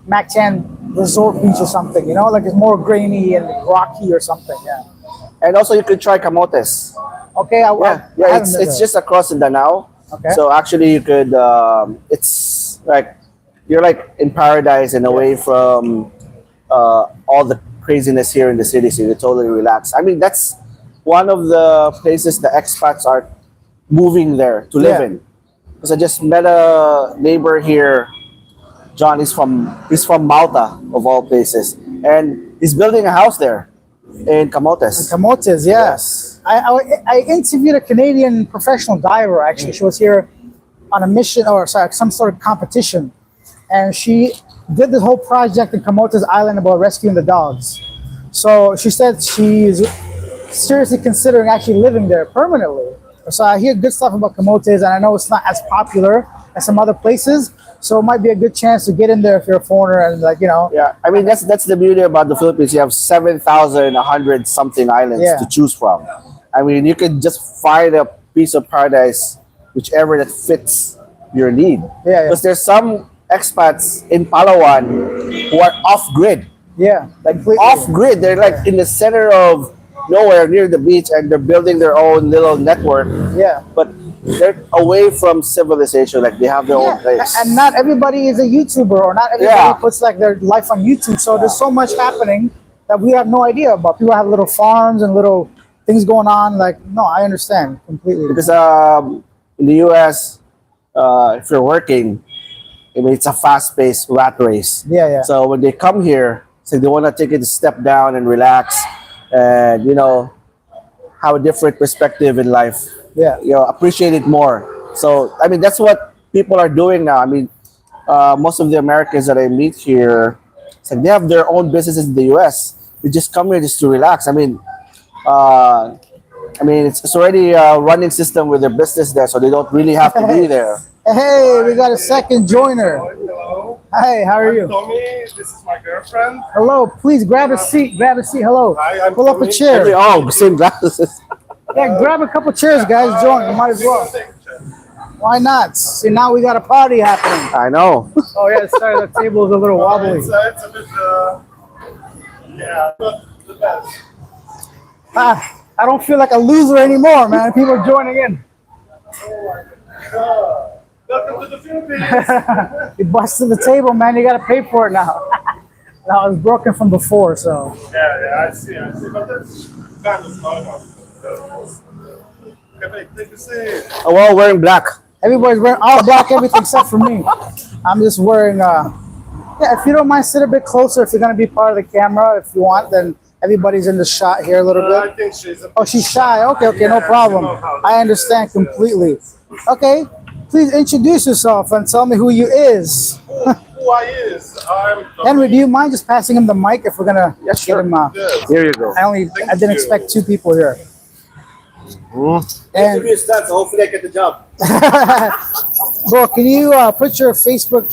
Mactan resort beach or something. Like it's more grainy and rocky or something. Yeah.
And also you could try camotes.
Okay.
Yeah,
I
yeah.
haven't
It's
been
it's
there.
just across in Danao.
Okay.
So actually, you could. It's like you're like in paradise and away from all the craziness here in the city. So you totally relax. I mean, that's one of the places the expats are moving there to live
Yeah.
in. Because I just met a neighbor here. John is from Malta of all places, and he's building a house there in Camotes.
Camotes, yeah.
Yes.
I interviewed a Canadian professional diver. Actually, she was here on a mission, or sorry, some sort of competition, and she did this whole project in Camotes Island about rescuing the dogs. So she said she's seriously considering actually living there permanently. So I hear good stuff about Camotes, and I know it's not as popular as some other places. So it might be a good chance to get in there if you're a foreigner and
Yeah, I mean that's the beauty about the Philippines. You have 7,100 something islands
Yeah.
to choose from. I mean, you can just find a piece of paradise, whichever that fits your need.
Yeah.
Because there's some expats in Palawan who are off grid.
Yeah, like
Off grid, they're like in the center of nowhere near the beach, and they're building their own little network.
Yeah.
But they're away from civilization. Like they have their own place.
And not everybody is a YouTuber, or not everybody
Yeah.
puts like their life on YouTube. So there's so much happening that we have no idea about. People have little farms and little things going on. Like, no, I understand completely.
Because in the US, if you're working, I mean, it's a fast-paced rat race.
Yeah.
So when they come here, so they want to take it a step down and relax, and have a different perspective in life.
Yeah.
Appreciate it more. So I mean, that's what people are doing now. I mean, most of the Americans that I meet here, it's like they have their own businesses in the US. They just come here just to relax. It's already a running system with their business there, so they don't really have to be there.
Hey, we got a second joiner. Hi, how are you?
Tommy, this is my girlfriend.
Hello, please grab a seat. Grab a seat. Hello.
Hi, I'm
Pull up a
Tommy.
chair.
Oh, same glasses.
Yeah, grab a couple chairs, guys. Join. You might as well. Why not? See, now we got a party happening.
I know.
Oh yeah, sorry, the table is a little wobbly.
It's a bit, yeah, not the best.
I don't feel like a loser anymore, man. People are joining in.
Welcome to the Philippines.
You busted the table, man. You got to pay for it now. Now it's broken from before, so.
Yeah, I see. But that's kind of normal. Okay, take a seat.
Oh, we're all wearing black.
Everybody's wearing all black, everything except for me. I'm just wearing. Yeah, if you don't mind, sit a bit closer. If you're gonna be part of the camera, if you want, then everybody's in the shot here a little bit.
I think she's a
Oh, she's shy. Okay, no
Yeah,
problem.
you know how
I understand
it is,
completely. Okay, please introduce yourself and tell me who you is.
who I is. I'm Tommy.
Henry, do you mind just passing him the mic if we're gonna
Yes,
get
sure.
him?
Yes.
Here you go.
I didn't expect two people here. And
Interview's done, so hopefully I get the job.
bro, can you put your Facebook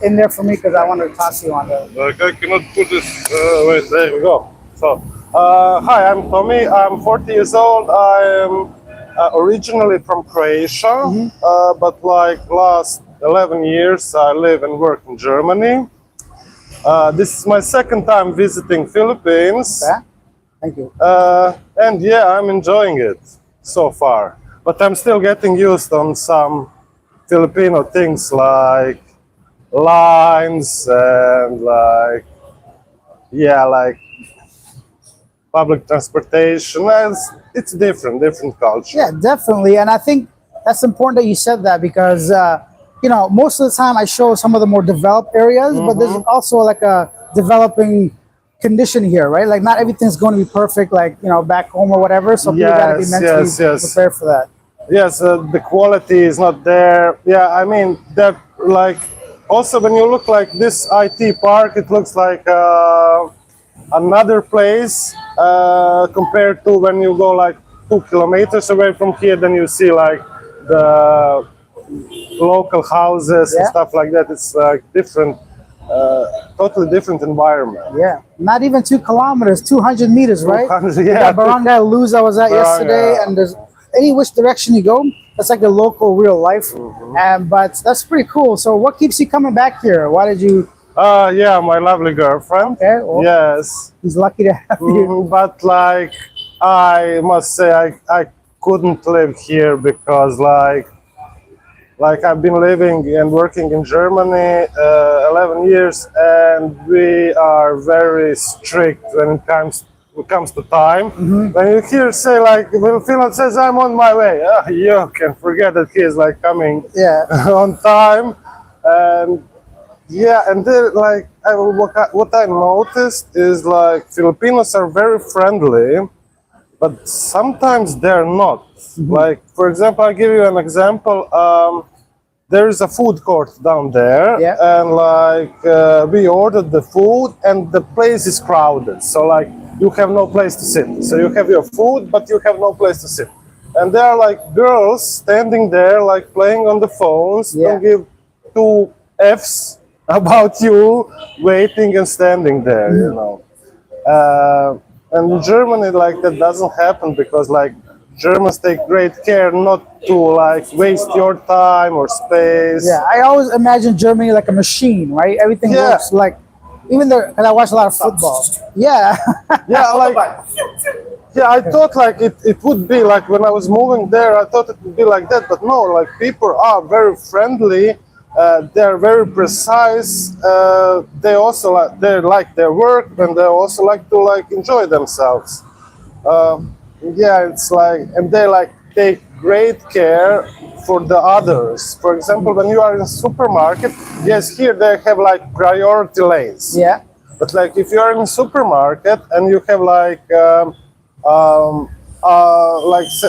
in there for me because I want to toss you on there.
I cannot put this. Wait, there we go. So, hi, I'm Tommy. I'm 40 years old. I am originally from Croatia, but like last 11 years, I live and work in Germany. This is my second time visiting Philippines,
Yeah? Thank you.
and yeah, I'm enjoying it so far. But I'm still getting used on some Filipino things like lines and like public transportation. It's different culture.
Yeah, definitely. And I think that's important that you said that because, most of the time I show some of the more developed areas, but there's also like a developing condition here, right? Like not everything's going to be perfect, like, back home or whatever. So people got to be
Yes,
mentally
yes.
prepared for that.
Yes, the quality is not there. Yeah, I mean that like also when you look like this IT park, it looks like another place compared to when you go like 2 kilometers away from here. Then you see like the local houses and
Yeah.
stuff like that. It's like different, totally different environment.
Yeah, not even 2 kilometers, 200 meters, right?
200,
We
yeah.
got Barangay Luz I was at yesterday,
Barangay.
and there's any which direction you go, that's like the local real life. And but that's pretty cool. So what keeps you coming back here? Why did you?
Yeah, my lovely girlfriend.
Okay, well,
Yes.
he's lucky to have you.
But like I must say I couldn't live here because like I've been living and working in Germany 11 years, and we are very strict when it comes to time. When you hear say like when Finland says I'm on my way, you can forget that he is like coming
Yeah,
on time. And yeah, and then like what I noticed is like Filipinos are very friendly, but sometimes they're not. Like for example, I'll give you an example. There is a food court down there,
Yeah.
and like we ordered the food, and the place is crowded. So like you have no place to sit. So you have your food, but you have no place to sit. And there are like girls standing there, like playing on the phones.
Yeah.
Don't give two F's about you waiting and standing there. You know. And in Germany, like that doesn't happen because like Germans take great care not to like waste your time or space.
yeah. I always imagine Germany like a machine, right? Everything
Yeah.
works like, even though, because I watch a lot of football. Yeah,
Yeah, like yeah, I thought like it would be like when I was moving there, I thought it would be like that, but no, like people are very friendly. They're very precise. They also like their work, and they also like to like enjoy themselves. Yeah, it's like, and they like take great care for the others. For example, when you are in a supermarket, yes, here they have like priority lanes.
yeah,
But like if you are in a supermarket and you have like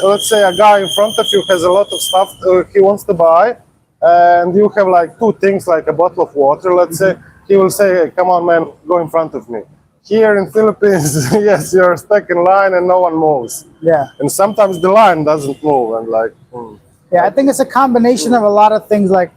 let's say a guy in front of you has a lot of stuff he wants to buy, and you have like two things like a bottle of water, let's say, he will say, hey, come on man, go in front of me. Here in Philippines, yes, you're stuck in line and no one moves.
yeah.
And sometimes the line doesn't move and like
Yeah, I think it's a combination of a lot of things. Like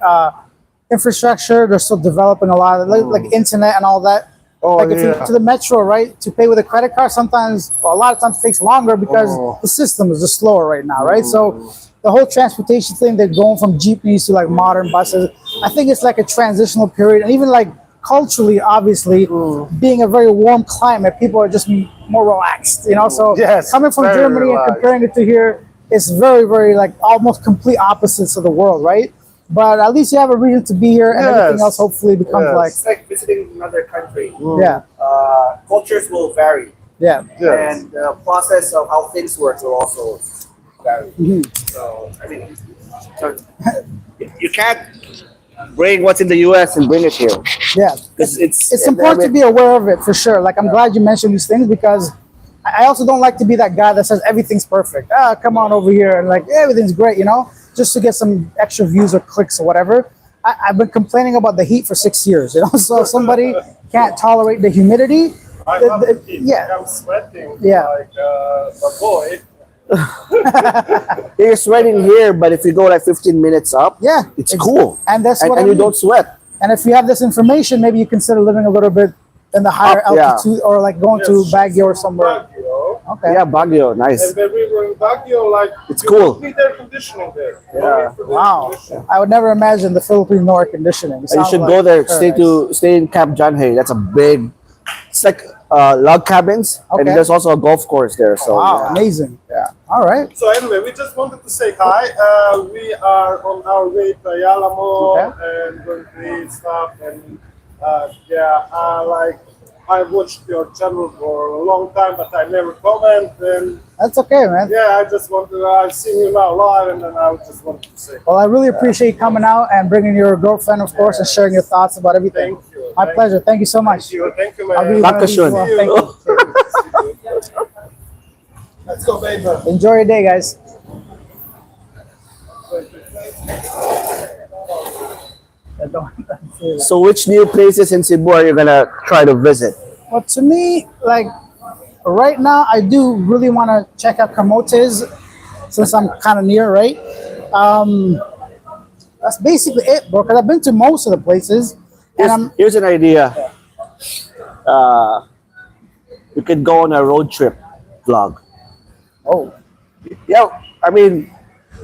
infrastructure. They're still developing a lot, like internet and all that.
Oh,
Like if you go to the metro, right, to pay with a credit card, sometimes, well, a lot of times it takes longer because the system is just slower right now, right? So the whole transportation thing, they're going from jeepneys to like modern buses. I think it's like a transitional period, and even like culturally, obviously, being a very warm climate, people are just more relaxed, you know. So
Yes,
coming from
very
Germany
relaxed.
and comparing it to here, it's very, very like almost complete opposites of the world, right? But at least you have a reason to be here, and everything
Yes.
else hopefully becomes
Yes.
like,
It's like visiting another country.
yeah,
Cultures will vary,
yeah.
Yes.
and the process of how things work will also vary. So, I mean,
So, you can't bring what's in the US and bring it here.
Yeah,
Because
it's important to be aware of it for sure. Like I'm glad you mentioned these things because I also don't like to be that guy that says everything's perfect. Ah, come on over here and like everything's great, you know, just to get some extra views or clicks or whatever. I've been complaining about the heat for 6 years, you know. So if somebody can't tolerate the humidity,
I
the-
love
the-
the heat.
yeah.
I'm sweating
Yeah.
like a boy.
You're sweating here, but if you go like 15 minutes up,
yeah,
it's cool.
and that's
And,
what
and
I
you
mean.
don't sweat.
And if you have this information, maybe you consider living a little bit in the higher
Up, yeah.
altitude or like going to Baguio or somewhere.
Baguio.
Okay.
Yeah, Baguio, nice.
And when we were in Baguio, like
It's
you
cool.
don't need air conditioning there. No
Yeah.
need for the air
Wow.
conditioning.
I would never imagine the Philippines no air conditioning. It
You
sounds
should
like
go there. Stay
paradise.
stay in Camp John Hay. That's a big. It's like log cabins, and
Okay.
there's also a golf course there. So
Wow,
yeah.
amazing. Yeah. All right.
So anyway, we just wanted to say hi. We are on our way to Ayalamo and going to eat stuff. And like I watched your channel for a long time, but I never comment. And
That's okay, man.
yeah, I just wanted. I've seen you now live, and then I just wanted to say
Well, I really appreciate you coming out and bringing your girlfriend, of course, and sharing your thoughts about everything.
thank you.
My pleasure. Thank you so much.
Thank you,
I'll
man.
be one of these
Dankeschön.
as well. Thank you.
Let's go, baby.
Enjoy your day, guys.
So which new places in Cebu are you gonna try to visit?
Well, to me, like right now, I do really want to check out Camotes since I'm kind of near, right? That's basically it, bro. Because I've been to most of the places, and I'm
Here's an idea. We could go on a road trip vlog.
oh
Yeah, I mean,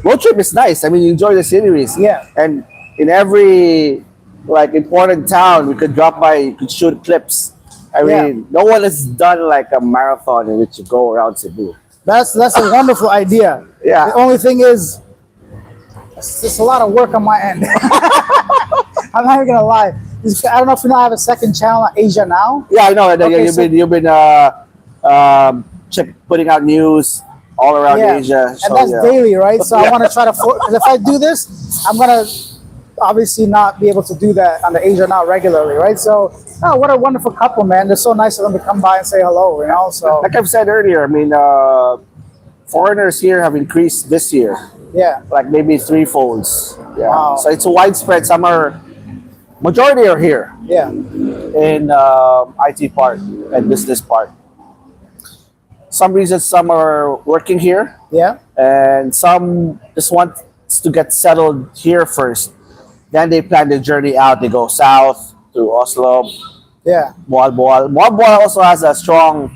road trip is nice. I mean, you enjoy the sceneries.
Yeah.
And in every like important town, we could drop by. You could shoot clips. I
Yeah.
mean, no one has done like a marathon in which you go around Cebu.
that's a wonderful idea.
Yeah.
The only thing is, it's just a lot of work on my end. I'm not even gonna lie. I don't know if you know, I have a second channel on Asia Now.
Yeah, I know. And
Okay,
you've been putting out news all around Asia.
and
So,
that's
yeah.
daily, right? So I want to try to. Because if I do this, I'm gonna obviously not be able to do that on the Asia Now regularly, right? So, oh, what a wonderful couple, man! They're so nice of them to come by and say hello, you know. So,
Like I've said earlier, I mean, foreigners here have increased this year,
yeah,
like maybe threefolds. Yeah.
Wow.
So it's widespread. Majority are here
yeah,
in I.T Park and Business Park. Some reasons, some are working here,
yeah,
and some just want to get settled here first. Then they plan the journey out. They go south to Oslo,
yeah.
Boal Boal. Boal Boal also has a strong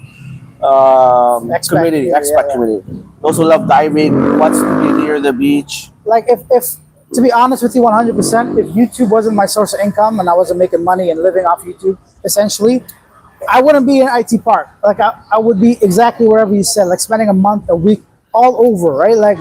Expat
community,
community,
expat
yeah.
community. Those who love diving, wants to be near the beach.
Like if to be honest with you, 100%, if YouTube wasn't my source of income and I wasn't making money and living off YouTube, essentially, I wouldn't be in IT Park. Like I would be exactly wherever you said, like spending a month, a week, all over, right? Like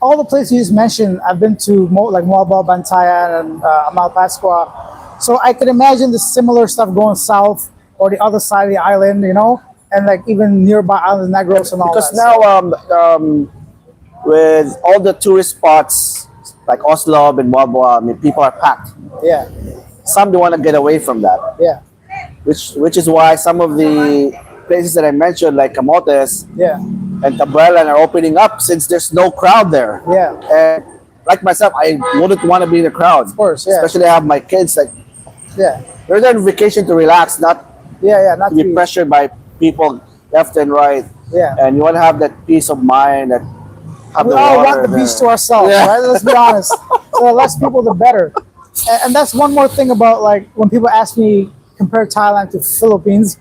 all the places you just mentioned, I've been to like Moalboal, Bantayan, and Amal Pascua. So I could imagine the similar stuff going south or the other side of the island, you know, and like even nearby islands, Negros and all
Because
that.
now, with all the tourist spots like Oslo and Boal Boal, I mean, people are packed.
Yeah,
Some do want to get away from that,
yeah,
which is why some of the places that I mentioned, like Camotes
yeah,
and Tabuelan, are opening up since there's no crowd there.
yeah.
And like myself, I wouldn't want to be in a crowd. Of
course, yeah.
Especially I have my kids. Like
Yeah,
they're there on vacation to relax, not
yeah, not
to be pressured by people left and right.
Yeah.
And you want to have that peace of mind that have
We
the
all
water
want the
there.
beach to ourselves,
Yeah.
right? Let's be honest. So the less people, the better. And that's one more thing about like when people ask me compare Thailand to Philippines,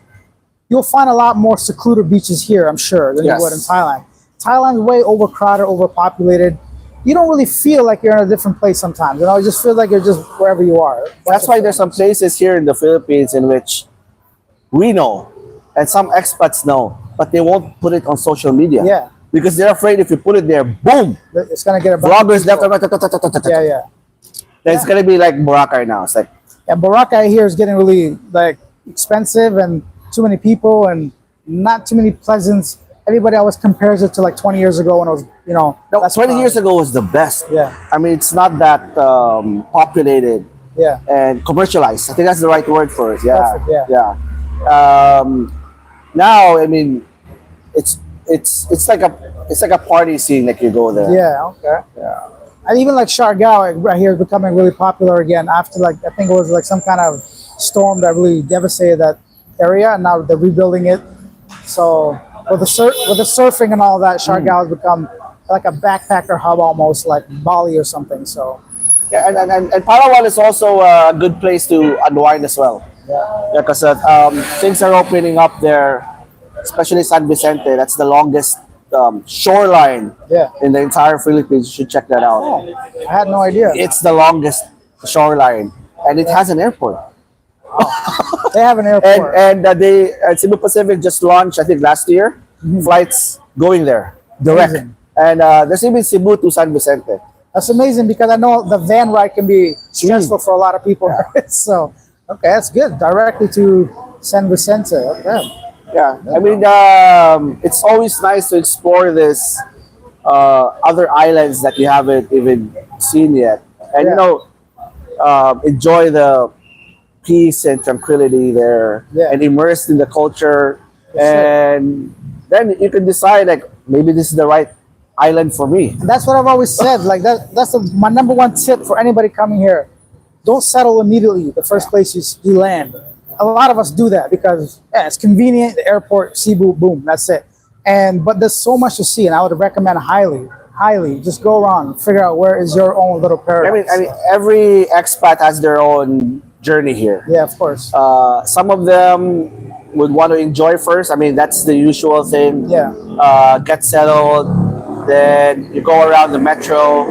you'll find a lot more secluded beaches here, I'm sure, than
Yes.
you would in Thailand. Thailand's way overcrowded, overpopulated. You don't really feel like you're in a different place sometimes. You know, you just feel like you're just wherever you are.
That's why there's some places here in the Philippines in which we know and some expats know, but they won't put it on social media.
Yeah.
Because they're afraid if you put it there, boom,
It's gonna get a bunch of
vloggers left,
people.
right, ta, ta, ta, ta, ta, ta.
Yeah, yeah.
Then it's gonna be like Boracay now. It's like,
Yeah, Boracay here is getting really like expensive and too many people and not too many pleasant. Everybody always compares it to like 20 years ago when it was, you know,
no,
that's
20 years ago was the best.
Yeah.
I mean, it's not that populated
Yeah.
and commercialized. I think that's the right word for it. Yeah.
Perfect, yeah.
Yeah. Now, I mean, it's like a party scene that you go there.
Yeah, okay.
Yeah.
And even like Siargao right here is becoming really popular again after like I think it was like some kind of storm that really devastated that area, and now they're rebuilding it. So with the surfing and all that, Siargao has become like a backpacker hub almost, like Bali or something. So
Yeah, and Palawan is also a good place to unwind as well.
yeah,
Yeah, because things are opening up there, especially San Vicente. That's the longest shoreline
yeah.
in the entire Philippines. You should check that out.
Oh, I had no idea.
It's the longest shoreline, and it has an airport.
They have an airport.
And they Cebu Pacific just launched, I think, last year, flights going there direct.
Amazing.
And there's even Cebu to San Vicente.
That's amazing because I know the van ride can be stressful for a lot of people. So okay, that's good. Directly to San Vicente. Okay.
Yeah, I mean, it's always nice to explore this other islands that you haven't even seen yet, and
Yeah.
enjoy the peace and tranquility there,
Yeah.
and immersed in the culture,
sure.
and then you can decide like maybe this is the right island for me.
And that's what I've always said. Like my number one tip for anybody coming here. Don't settle immediately the first place you land. A lot of us do that because yeah, it's convenient, the airport, Cebu, boom, that's it. But there's so much to see, and I would recommend highly, just go around, figure out where is your own little paradise.
I mean, every expat has their own journey here.
Yeah, of course.
Some of them would want to enjoy first. I mean, that's the usual thing.
Yeah.
Get settled, then you go around the metro,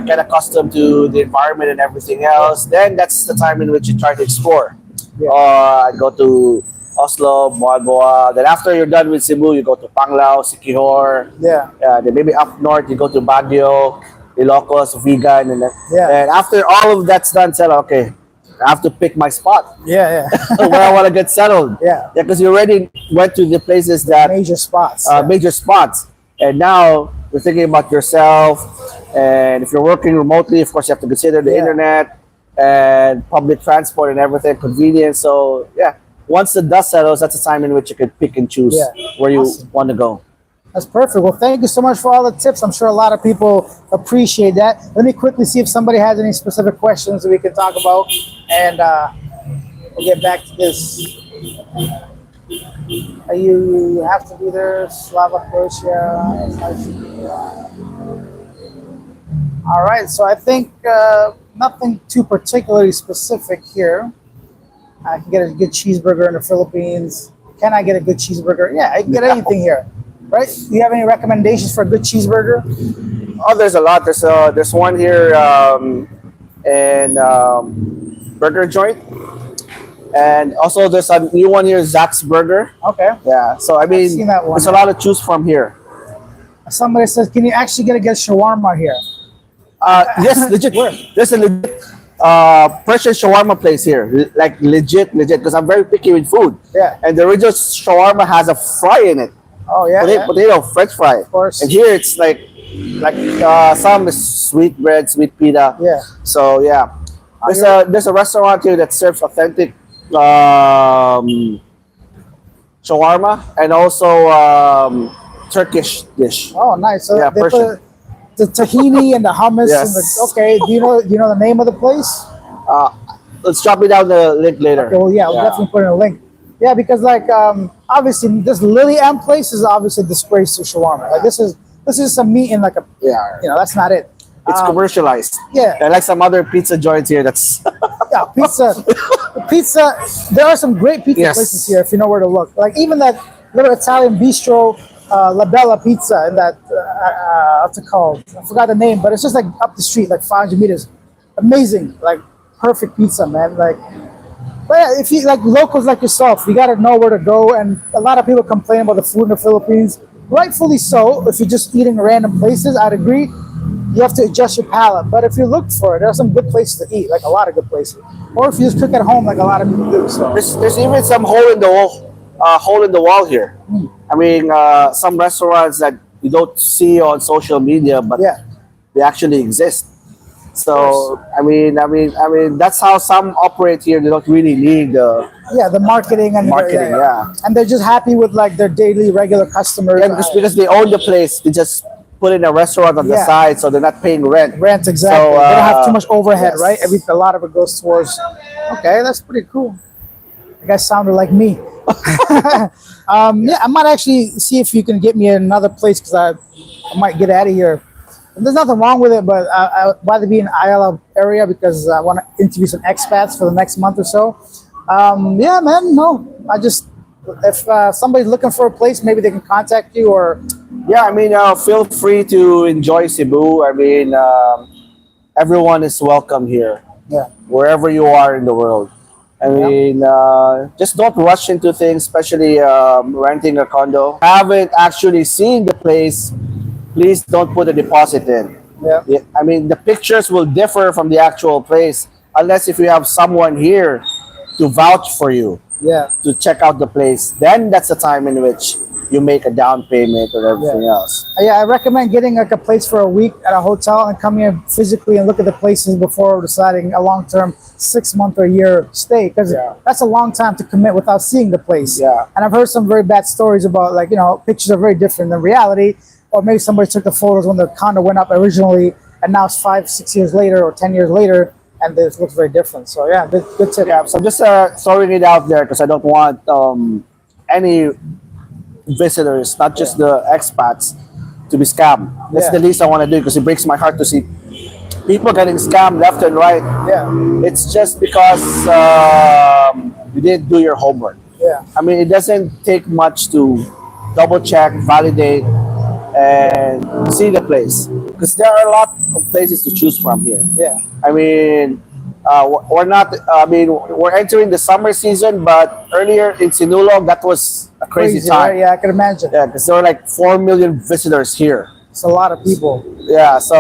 get accustomed to the environment and everything else. Then that's the time in which you try to explore.
Yeah.
I go to Oslo, Moalboa. Then after you're done with Cebu, you go to Panglao, Siquijor.
Yeah.
Then maybe up north, you go to Baguio, Ilocos, Vigan, and then,
Yeah.
and after all of that's done, said okay, I have to pick my spot
Yeah,
where I want to get settled.
Yeah.
Because you already went to the places that
Major spots.
major spots, and now you're thinking about yourself. And if you're working remotely, of course, you have to consider the
Yeah.
internet and public transport and everything, convenience. So yeah, once the dust settles, that's a time in which you can pick and choose
Yeah.
where you
Awesome.
want to go.
That's perfect. Well, thank you so much for all the tips. I'm sure a lot of people appreciate that. Let me quickly see if somebody has any specific questions that we can talk about, and we'll get back to this. You have to be there, Slava, Croatia. All right, so I think nothing too particularly specific here. I can get a good cheeseburger in the Philippines. Can I get a good cheeseburger? Yeah, I can get anything here. Right? Do you have any recommendations for a good cheeseburger?
Oh, there's a lot. There's one here and burger joint, and also there's a new one here, Zach's Burger.
Okay.
Yeah. So I mean,
seen that one.
there's a lot to choose from here.
Somebody says, can you actually get a good shawarma here?
Yes, legit. There's a legit Persian shawarma place here, like legit, because I'm very picky with food.
Yeah.
And the original shawarma has a fry in it,
Oh, yeah. yeah.
potato, French fry. Of
course.
And here it's like some is sweet bread, sweet pita.
Yeah.
So yeah, there's a restaurant here that serves authentic shawarma and also Turkish dish.
Oh, nice. So
Yeah,
they
Persian.
put the tahini and the hummus.
Yes.
And the, okay. Do you know the name of the place?
Let's drop it down the link later.
Okay, well, yeah, we'll definitely put in a link. Yeah, because like obviously this Lily M place is obviously a disgrace to shawarma. Like this is some meat in like a
Yeah.
that's not it.
It's commercialized.
yeah.
And like some other pizza joints here, that's
Yeah, pizza. There are some great pizza
Yes.
places here if you know where to look. Like even that little Italian bistro, La Bella Pizza, and that what's it called? I forgot the name, but it's just like up the street, like 500 meters. Amazing, like perfect pizza, man. Like, but yeah, if you like locals like yourself, you gotta know where to go. And a lot of people complain about the food in the Philippines, rightfully so. If you're just eating random places, I'd agree. You have to adjust your palate. But if you look for it, there are some good places to eat, like a lot of good places. Or if you just cook at home, like a lot of people do. So
there's even some hole in the wall here. I mean, some restaurants that you don't see on social media, but
yeah,
they actually exist. So I mean, that's how some operate here. They don't really need
yeah, the marketing and
marketing. Yeah.
and they're just happy with like their daily regular customers.
Yeah, because they own the place, they just put in a restaurant on the
Yeah.
side, so they're not paying rent.
Rent, exactly.
So,
they don't have too much overhead,
yes.
right? A lot of it goes towards. Okay, that's pretty cool. You guys sounded like me. Yeah, I might actually see if you can get me another place because I might get out of here. And there's nothing wrong with it, but I'd rather be in Ayala area because I want to interview some expats for the next month or so. Yeah, man. No, I just if somebody's looking for a place, maybe they can contact you or.
Yeah, I mean, feel free to enjoy Cebu. I mean, everyone is welcome here,
Yeah.
wherever you are in the world. I mean, just don't rush into things, especially renting a condo. Haven't actually seen the place, please don't put a deposit in.
Yeah.
I mean, the pictures will differ from the actual place unless if you have someone here to vouch for you,
Yeah.
to check out the place. Then that's the time in which you make a down payment or everything else.
Yeah, I recommend getting like a place for a week at a hotel and come here physically and look at the places before deciding a long-term 6-month or year stay because
Yeah.
that's a long time to commit without seeing the place.
Yeah.
And I've heard some very bad stories about like, pictures are very different than reality, or maybe somebody took the photos when the condo went up originally and now it's 5-6 years later or 10 years later and it looks very different. So yeah, good tip.
Yeah, so I'm just throwing it out there because I don't want any visitors, not just the expats, to be scammed. That's
Yeah.
the least I want to do because it breaks my heart to see people getting scammed left and right.
Yeah.
It's just because you didn't do your homework.
Yeah.
I mean, it doesn't take much to double check, validate, and see the place because there are a lot of places to choose from here.
Yeah.
I mean, we're not. I mean, we're entering the summer season, but earlier in Sinulog, that was a crazy time.
Right? Yeah, I can imagine.
Yeah, because there were like 4 million visitors here.
It's a lot of people.
Yeah, so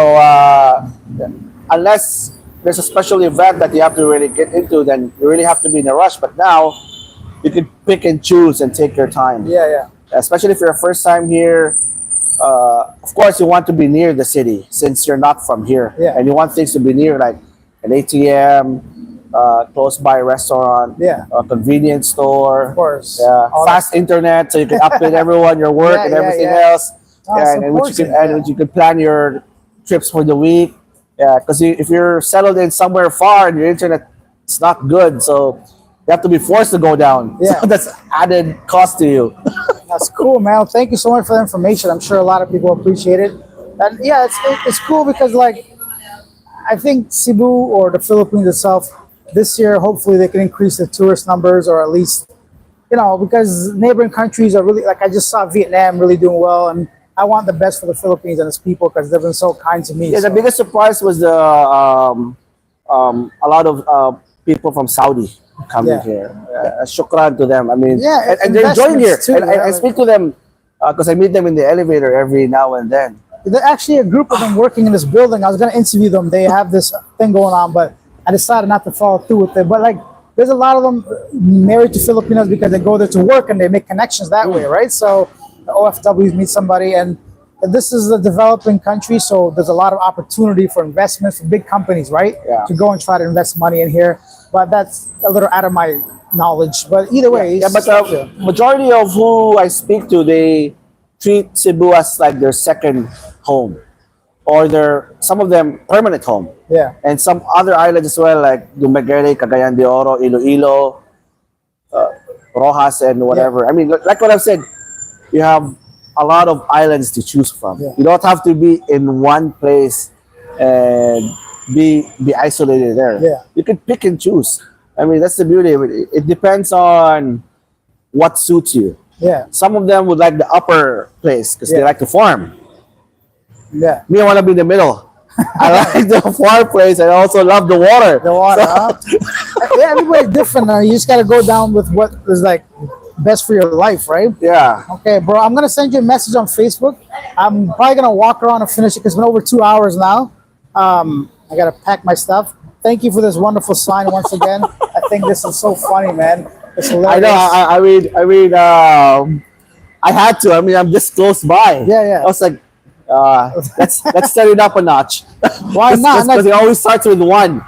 unless there's a special event that you have to really get into, then you really have to be in a rush. But now you can pick and choose and take your time.
Yeah, yeah.
Especially if you're a first time here. Of course, you want to be near the city since you're not from here,
Yeah.
and you want things to be near, like an ATM, close by restaurant,
Yeah.
a convenience store,
Of course.
yeah,
All
fast internet so you can update everyone, your work
Yeah,
and
yeah,
everything
yeah.
else.
Oh,
Yeah,
it's
and which you can
important,
and which you can plan your trips for the week. Yeah, because if you're settled in somewhere far and your internet is not good, so you have to be forced to go down.
Yeah.
So that's added cost to you.
That's cool, man. Thank you so much for the information. I'm sure a lot of people appreciate it. And yeah, it's cool because like I think Cebu or the Philippines itself this year, hopefully they can increase the tourist numbers or at least, because neighboring countries are really like I just saw Vietnam really doing well, and I want the best for the Philippines and its people because they've been so kind to me.
Yeah, the
So,
biggest surprise was a lot of people from Saudi coming
Yeah.
here. Shukran to them. I mean,
Yeah,
and they're enjoying here.
investments too,
And
yeah,
I
like-
speak to them because I meet them in the elevator every now and then.
there's actually a group of them working in this building. I was going to interview them. They have this thing going on, but I decided not to follow through with it. But like, there's a lot of them married to Filipinos because they go there to work and they make connections that way, right? So the OFWs meet somebody, and this is a developing country, so there's a lot of opportunity for investment for big companies, right?
Yeah.
To go and try to invest money in here. But that's a little out of my knowledge. But either way,
Yeah, but
yeah.
majority of who I speak to, they treat Cebu as like their second home, or some of them permanent home.
Yeah.
And some other islands as well, like Dumaguete, Cagayan de Oro, Iloilo, Rojas, and whatever. I mean, like what I've said, you have a lot of islands to choose from.
Yeah.
You don't have to be in one place and be isolated there.
Yeah.
You can pick and choose. I mean, that's the beauty of it. It depends on what suits you.
Yeah.
Some of them would like the upper place because they
Yeah.
like to farm.
Yeah.
Me, I want to be in the middle. I like the farm place. I also love the water.
The water, huh? Yeah, everybody's different. You just gotta go down with what is like best for your life, right?
Yeah.
Okay, bro. I'm gonna send you a message on Facebook. I'm probably gonna walk around and finish it because it's been over 2 hours now. I gotta pack my stuff. Thank you for this wonderful sign once again. I think this is so funny, man. It's hilarious.
I know. I had to. I mean, I'm just close by.
Yeah, yeah.
I was like, let's set it up a notch.
Why not?
Because it always starts with one.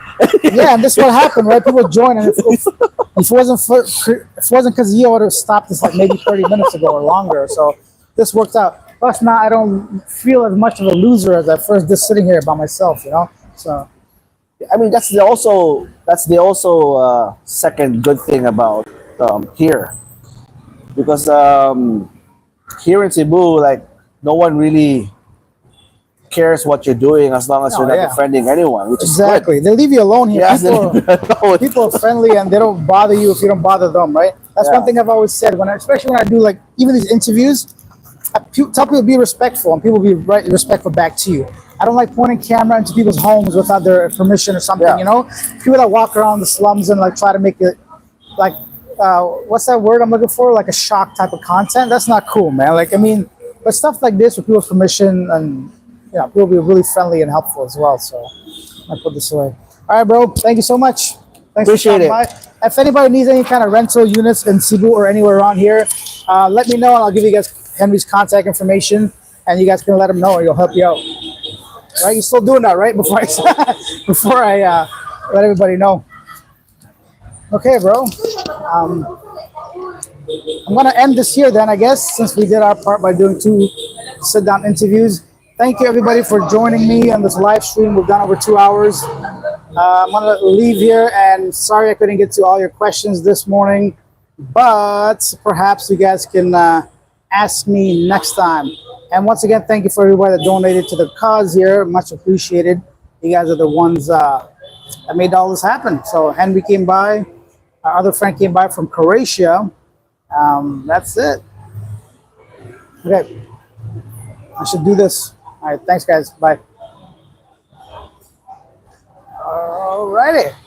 Yeah, and this is what happened, right? People join, and if it wasn't because you would have stopped this like maybe 30 minutes ago or longer. So this worked out. Plus, now I don't feel as much of a loser as I first just sitting here by myself, you know. So
I mean, that's the also second good thing about here, because here in Cebu, like no one really cares what you're doing as long as you're not
yeah.
offending anyone, which
exactly,
is
they leave you alone here.
good.
People, people are friendly and they don't bother you if you don't bother them, right? That's
Yeah.
one thing I've always said especially when I do like even these interviews. Tell people to be respectful, and people be respectful back to you. I don't like pointing camera into people's homes without their permission or something.
Yeah.
You know, people that walk around the slums and like try to make it like what's that word I'm looking for? Like a shock type of content. That's not cool, man. Like I mean, but stuff like this with people's permission and people be really friendly and helpful as well. So I put this away. All right, bro. Thank you so much. Thanks
Appreciate
for stopping by. If anybody needs any kind of rental units in Cebu or anywhere around here, let me know and I'll give you guys Henry's contact information, and you guys can let him know, and he'll help you out. Right? You're still doing that, right? Before I let everybody know. Okay, bro. I'm gonna end this here then, I guess, since we did our part by doing 2 sit-down interviews. Thank you everybody for joining me on this live stream. We've done over 2 hours. I'm gonna leave here, and sorry I couldn't get to all your questions this morning, but perhaps you guys can ask me next time. And once again, thank you for everybody that donated to the cause here. Much appreciated. You guys are the ones that made all this happen. So Henry came by, our other friend came by from Croatia. That's it. Okay, I should do this. All right, thanks guys. Bye. All righty.